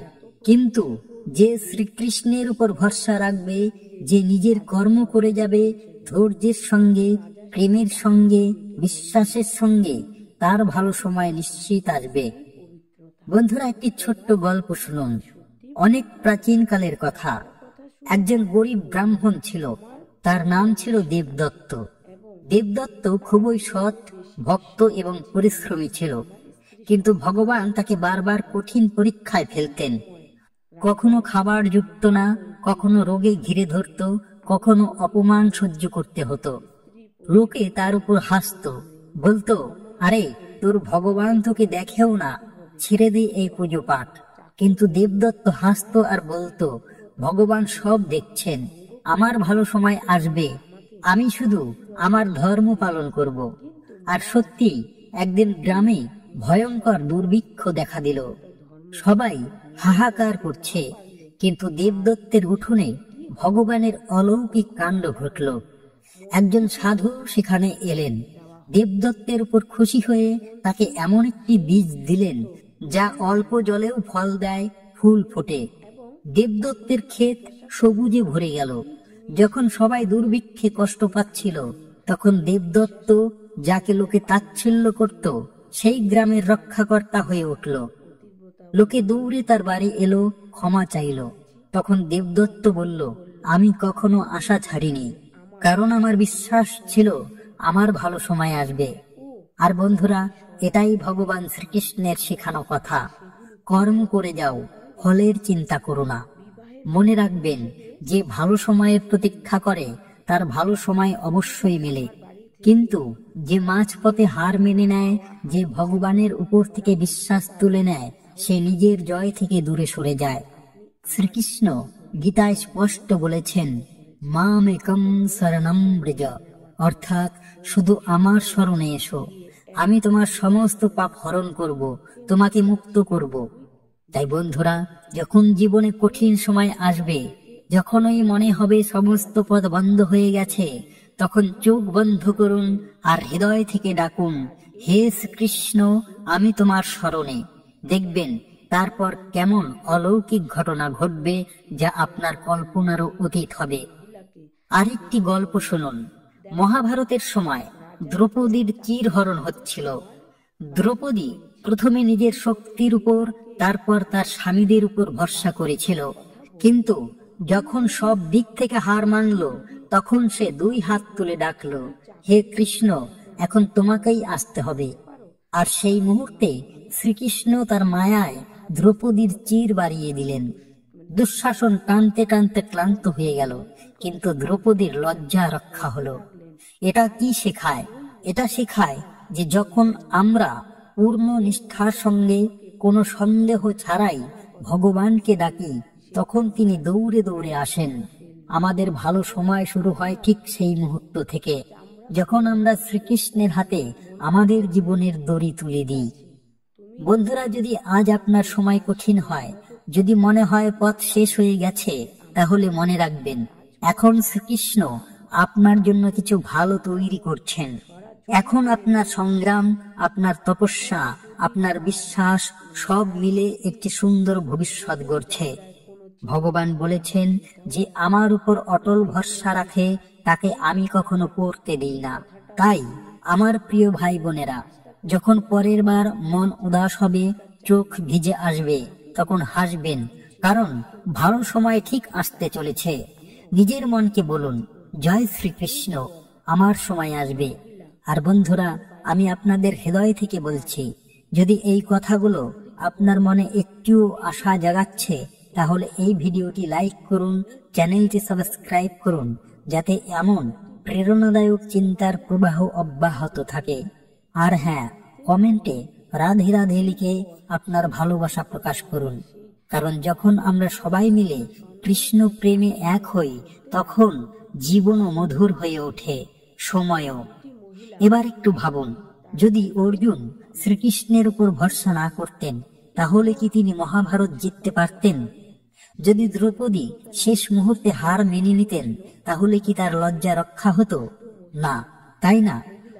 কিন্তু যে শ্রীকৃষ্ণের উপর ভরসা রাখবে, যে নিজের কর্ম করে যাবে ধৈর্যের সঙ্গে, প্রেমের সঙ্গে, বিশ্বাসের সঙ্গে, তার ভালো সময় নিশ্চিত আসবে। বন্ধুরা, একটি ছোট্ট গল্প শুনুন। অনেক প্রাচীন কালের কথা। একজন গরিব ব্রাহ্মণ ছিল। তার নাম ছিল দেবদত্ত। দেবদত্ত খুবই সৎ, ভক্ত এবং পরিশ্রমী ছিল। কিন্তু ভগবান তাকে বারবার কঠিন পরীক্ষায় ফেলতেন। কখনো খাবার জুটত না, কখনো রোগে ঘিরে ধরত, কখনো অপমান সহ্য করতে হতো। লোকে তার উপর হাসত, বলতো, আরে তোর ভগবান তোকে দেখেও না, ছেড়ে দে এই পুজো পাঠ। কিন্তু দেবদত্ত হাসত আর বলতো, ভগবান সব দেখছেন, আমার ভালো সময় আসবে, আমি শুধু আমার ধর্ম পালন করব। আর সত্যি একদিন গ্রামে ভয়ঙ্কর দুর্ভিক্ষ দেখা দিল। সবাই হাহাকার করছে, কিন্তু দেবদত্তের উঠোনে ভগবানের অলৌকিক কাণ্ড ঘটল। একজন সাধু সেখানে এলেন। দেবদত্তের উপর খুশি হয়ে তাকে এমন একটি বীজ দিলেন যা অল্প জলেও ফল দেয়, ফুল ফোটে। দেবদত্তের ক্ষেত সবুজে ভরে গেল। যখন সবাই দুর্ভিক্ষে কষ্ট পাচ্ছিল, তখন দেবদত্ত, যাকে লোকে তাচ্ছিল্য করত, সেই গ্রামের রক্ষাকর্তা হয়ে উঠল। লোকে দৌড়ে তার বাড়ি এলো, ক্ষমা চাইল। তখন দেবদত্ত বলল, আমি কখনো আশা ছাড়িনি, কারণ আমার বিশ্বাস ছিল আমার ভালো সময় আসবে। আর বন্ধুরা, এটাই ভগবান শ্রীকৃষ্ণের শেখানো কথা। কর্ম করে যাও, ফলের চিন্তা করো না। মনে রাখবেন, যে ভালো সময়ের প্রতীক্ষা করে তার ভালো সময় অবশ্যই মেলে। কিন্তু যে মাঝপথে হার মেনে নেয়, যে ভগবানের উপর থেকে বিশ্বাস তুলে নেয়, সে নিজের জয় থেকে দূরে সরে যায়। শ্রীকৃষ্ণ গীতায় স্পষ্ট বলেছেন, মামেকম শরণম ব্রজ, অর্থাৎ শুধু আমার শরণে এসো, আমি তোমার সমস্ত পাপ হরণ করব, তোমাকে মুক্ত করব। তাই বন্ধুরা, যখন জীবনে কঠিন সময় আসবে, যখনই মনে হবে সমস্ত পথ বন্ধ হয়ে গেছে, তখন চোখ বন্ধ করুন আর হৃদয় থেকে ডাকুন, হে শ্রীকৃষ্ণ, আমি তোমার শরণে। দেখবেন তারপর কেমন অলৌকিক ঘটনা ঘটবে, যা আপনার কল্পনারও অতীত হবে। আরেকটি গল্প শুনুন। মহাভারতের সময় দ্রৌপদীর চিরহরণ হচ্ছিল। দ্রৌপদী প্রথমে নিজের শক্তির উপর, তারপর তার স্বামীদের উপর ভরসা করেছিল। কিন্তু যখন সব দিক থেকে হার মানল, তখন সে 2 হাত তুলে ডাকল, হে কৃষ্ণ, এখন তোমাকেই আসতে হবে। আর সেই মুহূর্তে শ্রীকৃষ্ণ তার মায়ায় দ্রৌপদীর চির বাড়িয়ে দিলেন। দুঃশাসন টানতে টানতে ক্লান্ত হয়ে গেল, কিন্তু দ্রৌপদীর লজ্জা রক্ষা হলো। এটা কি শেখায়? এটা শেখায় যে যখন আমরা পূর্ণ নিষ্ঠার সঙ্গে, কোনো সন্দেহ ছাড়াই ভগবানকে ডাকি, তখন তিনি দৌড়ে দৌড়ে আসেন। আমাদের ভালো সময় শুরু হয় ঠিক সেই মুহূর্ত থেকে, যখন আমরা শ্রীকৃষ্ণের হাতে আমাদের জীবনের দড়ি তুলে দিই। বন্ধুরা, যদি আজ আপনার সময় কঠিন হয়, যদি মনে হয় পথ শেষ হয়ে গেছে, তাহলে মনে রাখবেন, এখন শ্রীকৃষ্ণ আপনার জন্য কিছু ভালো তৈরি করছেন। এখন আপনার সংগ্রাম, আপনার তপস্যা, আপনার বিশ্বাস সব মিলে একটি সুন্দর ভবিষ্যৎ গড়ছে। ভগবান বলেছেন, যে আমার উপর অটল ভরসা রাখে তাকে আমি কখনো পড়তে দিই না। তাই আমার প্রিয় ভাই বোনেরা, যখন পরের বার মন উদাস হবে, চোখ ভিজে আসবে, তখন হাসবেন, কারণ ভালো সময় ঠিক আসতে চলেছে। নিজের মনকে বলুন, জয় শ্রীকৃষ্ণ, আমার সময় আসবে। আর বন্ধুরা, আমি আপনাদের হৃদয় থেকে বলছি, যদি এই কথাগুলো আপনার মনে একটুও আশা জাগাচ্ছে, তাহলে এই ভিডিওটি লাইক করুন, চ্যানেলটি সাবস্ক্রাইব করুন, যাতে এমন প্রেরণাদায়ক চিন্তার প্রবাহ অব্যাহত থাকে। আর হ্যাঁ, কমেন্টে রাধে রাধে লিখে আপনার ভালোবাসা প্রকাশ করুন, কারণ যখন আমরা সবাই মিলে কৃষ্ণ প্রেমে এক হই, তখন জীবনও মধুর হয়ে ওঠে, সময়ও। এবার একটু ভাবুন, যদি অর্জুন শ্রীকৃষ্ণের উপর ভরসা না করতেন, তাহলে কি তিনি মহাভারত জিততে পারতেন? যদি দ্রৌপদী শেষ মুহূর্তে হার মেনে নিতেন, তাহলে কি তার লজ্জা রক্ষা হতো? না, তাই না?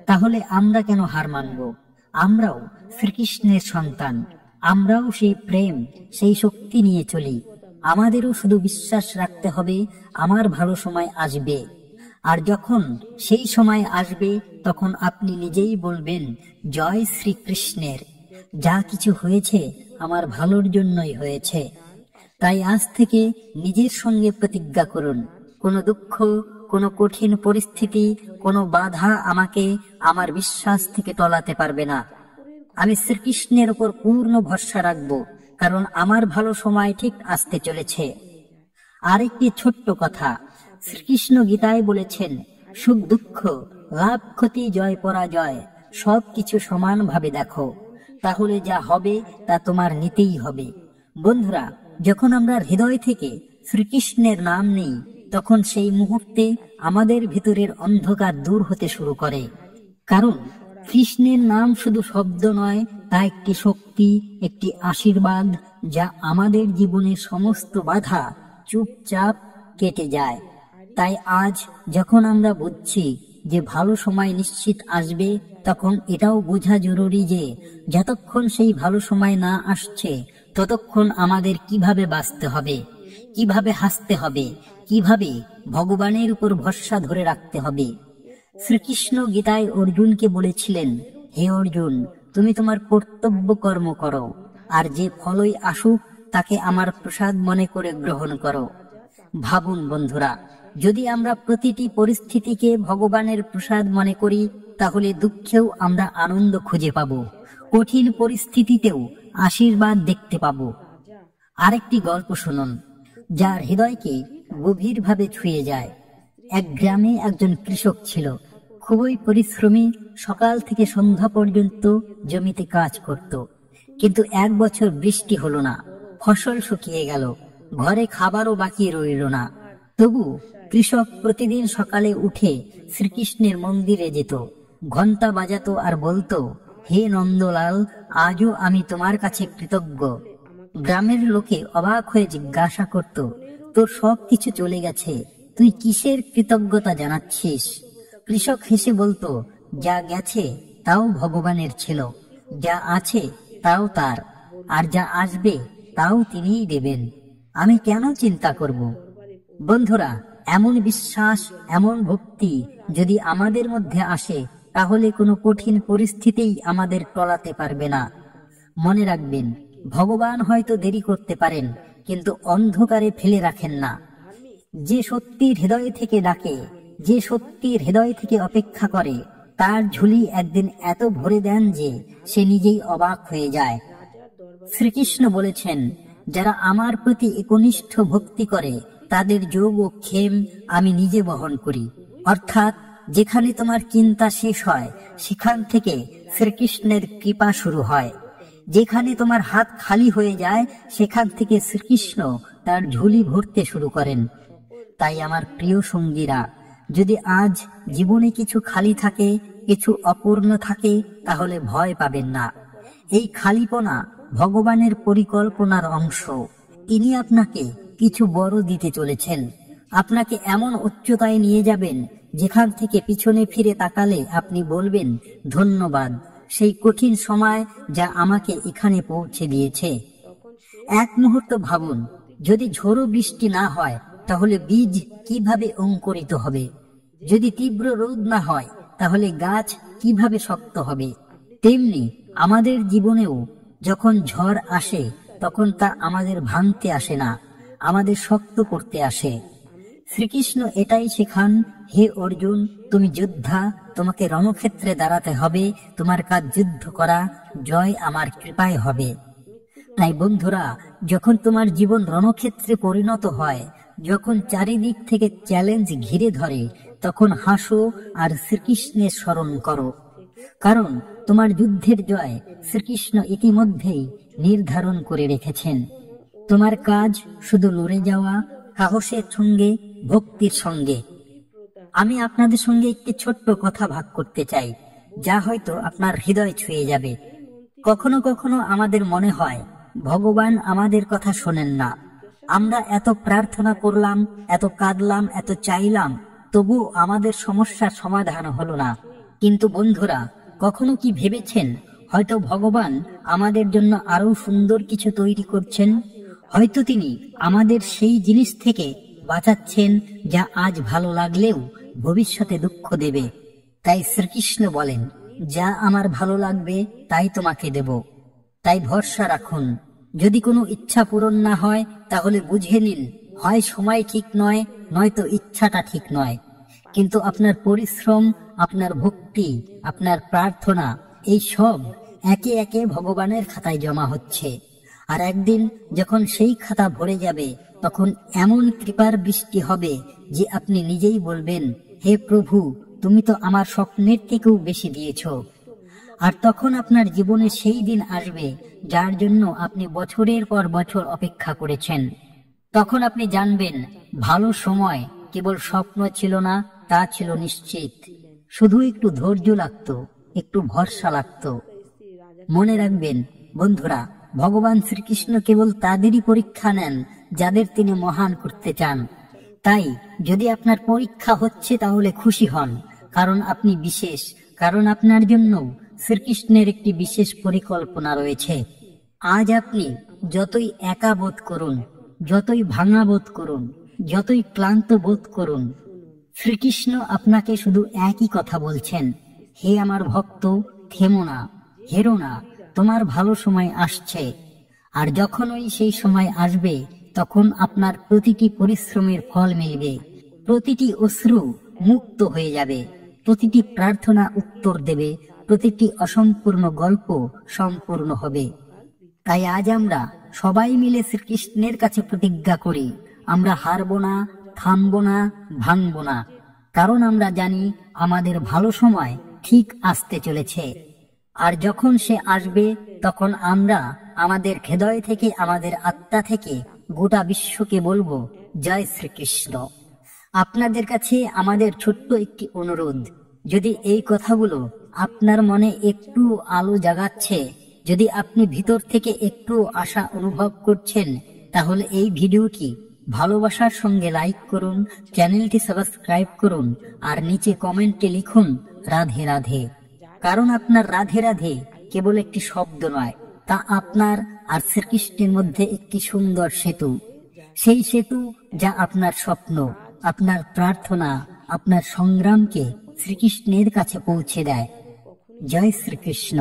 তাহলে আমরা কেন হার মানব? আমরাও শ্রীকৃষ্ণের সন্তান, আমরাও সেই প্রেম, সেই শক্তি নিয়ে চলি। আমাদেরও শুধু বিশ্বাস রাখতে হবে, আমার ভালো সময় আসবে। আর যখন সেই সময় আসবে, তখন আপনি নিজেই বলবেন, জয় শ্রীকৃষ্ণের, যা কিছু হয়েছে আমার ভালোর জন্যই হয়েছে। তাই আজ থেকে নিজের সঙ্গে প্রতিজ্ঞা করুন, কোনো দুঃখ, কোনো কঠিন পরিস্থিতি, কোনো বাধা আমাকে আমার বিশ্বাস থেকে টলাতে পারবে না। আমি শ্রীকৃষ্ণের উপর পূর্ণ ভরসা রাখব, কারণ আমার ভালো সময় ঠিক আসতে চলেছে। আরেকটি ছোট্ট কথা, শ্রীকৃষ্ণ গীতায় বলেছেন, সুখ দুঃখ, লাভ ক্ষতি, জয় পরাজয় সবকিছু সমানভাবে দেখো, তাহলে যা হবে তা তোমার নিতেই হবে। বন্ধুরা, যখন আমরা হৃদয় থেকে শ্রীকৃষ্ণের নাম নিই, তখন সেই মুহূর্তে আমাদের ভিতরের অন্ধকার দূর হতে শুরু করে। কারণ কৃষ্ণের নাম শুধু শব্দ নয়, তা একটি শক্তি, একটি আশীর্বাদ, যা আমাদের জীবনের সমস্ত বাধা চুপচাপ কেটে যায়। তাই আজ যখন আমরা বুঝছি যে ভালো সময় নিশ্চিত আসবে, তখন এটাও বোঝা জরুরি যে যতক্ষণ সেই ভালো সময় না আসছে, ততক্ষণ আমাদের কিভাবে বাঁচতে হবে, কিভাবে হাসতে হবে, কিভাবে ভগবানের উপর ভরসা ধরে রাখতে হবে। শ্রীকৃষ্ণ গীতায় অর্জুনকে বলেছিলেন, হে অর্জুন, তুমি তোমার কর্তব্য কর্ম করো, আর যে ফলই আসুক তাকে আমার প্রসাদ মনে করে গ্রহণ করো। ভাবুন বন্ধুরা, যদি আমরা প্রতিটি পরিস্থিতিকে ভগবানের প্রসাদ মনে করি, তাহলে দুঃখেও আমরা আনন্দ খুঁজে পাব, কঠিন পরিস্থিতিতেও আশীর্বাদ দেখতে পাব। আরেকটি গল্প শুনুন, যার হৃদয়কে গভীরভাবে ছুঁয়ে যায়। এক গ্রামে একজন কৃষক ছিল, খুবই পরিশ্রমী। সকাল থেকে সন্ধ্যা পর্যন্ত জমিতে কাজ করত, কিন্তু এক বছর বৃষ্টি হলো না, ফসল শুকিয়ে গেল, ঘরে খাবারও বাকি রইল না। তবু কৃষক প্রতিদিন সকালে উঠে শ্রীকৃষ্ণের মন্দিরে যেত, ঘন্টা বাজাতো আর বলতো, হে নন্দলাল, আজও আমি তোমার কাছে কৃতজ্ঞ। গ্রামের লোকে অবাক হয়ে জিজ্ঞাসা করত, তোর সব কিছু চলে গেছে, তুই কিসের কৃতজ্ঞতা জানাচ্ছিস? কৃষক হেসে বলতো, যা গেছে তাও ভগবানের ছিল, যা আছে তাও তার, আর যা আসবে তাও তিনিই দেবেন, আমি কেন চিন্তা করব? বন্ধুরা, এমন বিশ্বাস, এমন ভক্তি যদি আমাদের মধ্যে আসে, তাহলে কোনো কঠিন পরিস্থিতিই আমাদের টলাতে পারবে না। মনে রাখবেন, ভগবান হয়তো দেরি করতে পারেন, কিন্তু অন্ধকারে ফেলে রাখেন না। যে সত্যির হৃদয় থেকে ডাকে, যে সত্যির হৃদয় থেকে অপেক্ষা করে, তার ঝুলি একদিন এত ভরে দেন যে সে নিজেই অবাক হয়ে যায়। শ্রীকৃষ্ণ বলেছেন, যারা আমার প্রতি একনিষ্ঠ ভক্তি করে, তাদের যোগ ও ক্ষেম আমি নিজে বহন করি। অর্থাৎ যেখানে তোমার চিন্তা শেষ হয়, সেখান থেকে শ্রীকৃষ্ণের কৃপা শুরু হয়। যেখানে তোমার হাত খালি হয়ে যায়, সেখান থেকে শ্রীকৃষ্ণ তার ঝুলি ভরতে শুরু করেন। তাই আমার প্রিয় সঙ্গীরা, যদি আজ জীবনে কিছু খালি থাকে, কিছু অপূর্ণ থাকে, তাহলে ভয় পাবেন না। এই খালিপনা ভগবানের পরিকল্পনার অংশ। তিনি আপনাকে কিছু বড় দিতে চলেছেন, আপনাকে এমন উচ্চতায় নিয়ে যাবেন যেখান থেকে পিছনে ফিরে তাকালে আপনি বলবেন, ধন্যবাদ সেই কঠিন সময় যা আমাকে এখানে পৌঁছে দিয়েছে। এক মুহূর্ত ভাবুন, যদি ঝড়ো বৃষ্টি না হয়, তাহলে বীজ কিভাবে অঙ্কুরিত হবে? যদি তীব্র রোদ না হয়, তাহলে গাছ কিভাবে শক্ত হবে? তেমনি আমাদের জীবনেও যখন ঝড় আসে, তখন তা আমাদের ভাঙতে আসে না, আমাদের শক্ত করতে আসে। শ্রীকৃষ্ণ এটাই শেখান, হে অর্জুন, তুমি যোদ্ধা, তোমাকে রণক্ষেত্রে দাঁড়াতে হবে, তোমার কাজ যুদ্ধ করা, জয় আমার কৃপায় হবে। তাই বন্ধুরা, যখন তোমার জীবন রণক্ষেত্রে পরিণত হয়, যখন চারিদিক থেকে চ্যালেঞ্জ ঘিরে ধরে, তখন হাসো আর শ্রীকৃষ্ণের স্মরণ করো। কারণ তোমার যুদ্ধের জয় শ্রীকৃষ্ণ ইতিমধ্যেই নির্ধারণ করে রেখেছেন। তোমার কাজ শুধু লড়ে যাওয়া, সাহসের সঙ্গে, ভক্তির সঙ্গে। আমি আপনাদের সঙ্গে একটি ছোট্ট কথা ভাগ করতে চাই, যা হয়তো আপনার হৃদয় ছুঁয়ে যাবে। কখনো কখনো আমাদের মনে হয় ভগবান আমাদের কথা শোনেন না। আমরা এত প্রার্থনা করলাম, এত কাঁদলাম, এত চাইলাম, তবু আমাদের সমস্যার সমাধান হলো না। কিন্তু বন্ধুরা, কখনো কি ভেবেছেন, হয়তো ভগবান আমাদের জন্য আরো সুন্দর কিছু তৈরি করছেন? হয়তো তিনি আমাদের সেই জিনিস থেকে বাঁচাচ্ছেন যা আজ ভালো লাগলেও ভবিষ্যতে দুঃখ দেবে। তাই শ্রীকৃষ্ণ বলেন, যা আমার ভালো লাগবে তাই তোমাকে দেব। তাই ভরসা রাখুন। যদি কোনো ইচ্ছা পূরণ না হয়, তাহলে বুঝে নিন, হয় সময় ঠিক নয়, নয়তো ইচ্ছাটা ঠিক নয়। কিন্তু আপনার পরিশ্রম, আপনার ভক্তি, আপনার প্রার্থনা, এই সব একে একে ভগবানের খাতায় জমা হচ্ছে। আর একদিন যখন সেই খাতা ভরে যাবে, তখন এমন কৃপার বৃষ্টি হবে যে আপনি নিজেই বলবেন, হে প্রভু, তুমি তো আমার স্বপ্নের থেকেও বেশি দিয়েছ। আর তখন আপনার জীবনে সেই দিন আসবে যার জন্য আপনি বছরের পর বছর অপেক্ষা করেছেন। তখন আপনি জানবেন, ভালো সময় কেবল স্বপ্ন ছিল না, তা ছিল নিশ্চিত। শুধু একটু ধৈর্য লাগতো, একটু ভরসা লাগতো। মনে রাখবেন বন্ধুরা, ভগবান শ্রীকৃষ্ণ কেবল তাদেরই পরীক্ষা নেন যাদের তিনি মহান করতে চান। তাই যদি আপনার পরীক্ষা হচ্ছে, তাহলে খুশি হন, কারণ আপনি বিশেষ, কারণ আপনার জন্য শ্রীকৃষ্ণের একটি বিশেষ পরিকল্পনা রয়েছে। আজ আপনি যতই একা বোধ করুন, যতই ভাঙা বোধ করুন, যতই ক্লান্ত বোধ করুন, শ্রীকৃষ্ণ আপনাকে শুধু একই কথা বলছেন, হে আমার ভক্ত, থেমো না, হেরো না, তোমার ভালো সময় আসছে। আর যখন ওই সেই সময় আসবে, তখন আপনার প্রতিটি পরিশ্রমের ফল মিলবে, প্রতিটি অশ্রু মুক্ত হয়ে যাবে, প্রতিটি প্রার্থনা উত্তর দেবে, প্রতিটি অসম্পূর্ণ গল্প সম্পূর্ণ হবে। তাই আজ আমরা সবাই মিলে শ্রীকৃষ্ণের কাছে প্রতিজ্ঞা করি, আমরা হারবো না, থামবো না, ভাঙবো না। কারণ আমরা জানি আমাদের ভালো সময় ঠিক আসতে চলেছে। আর যখন সে আসবে তখন আমরা আমাদের হৃদয় থেকে, আমাদের আত্মা থেকে গোটা বিশ্বকে বলবো, জয় শ্রীকৃষ্ণ। আপনাদের কাছে আমাদের ছোট্ট একটি অনুরোধ, যদি এই কথাগুলো আপনার মনে একটু আলো জাগাচ্ছে, যদি আপনি ভিতর থেকে একটু আশা অনুভব করছেন, তাহলে এই ভিডিওটি ভালোবাসার সঙ্গে লাইক করুন, চ্যানেলটি সাবস্ক্রাইব করুন, আর নিচে কমেন্টে লিখুন রাধে রাধে। কারণ আপনার রাধে রাধে কেবল একটি শব্দ নয়, তা আপনার আর শ্রীকৃষ্ণের মধ্যে একটি সুন্দর সেতু। সেই সেতু যা আপনার স্বপ্ন, আপনার প্রার্থনা, আপনার সংগ্রামকে শ্রীকৃষ্ণের কাছে পৌঁছে দেয়। জয় শ্রীকৃষ্ণ।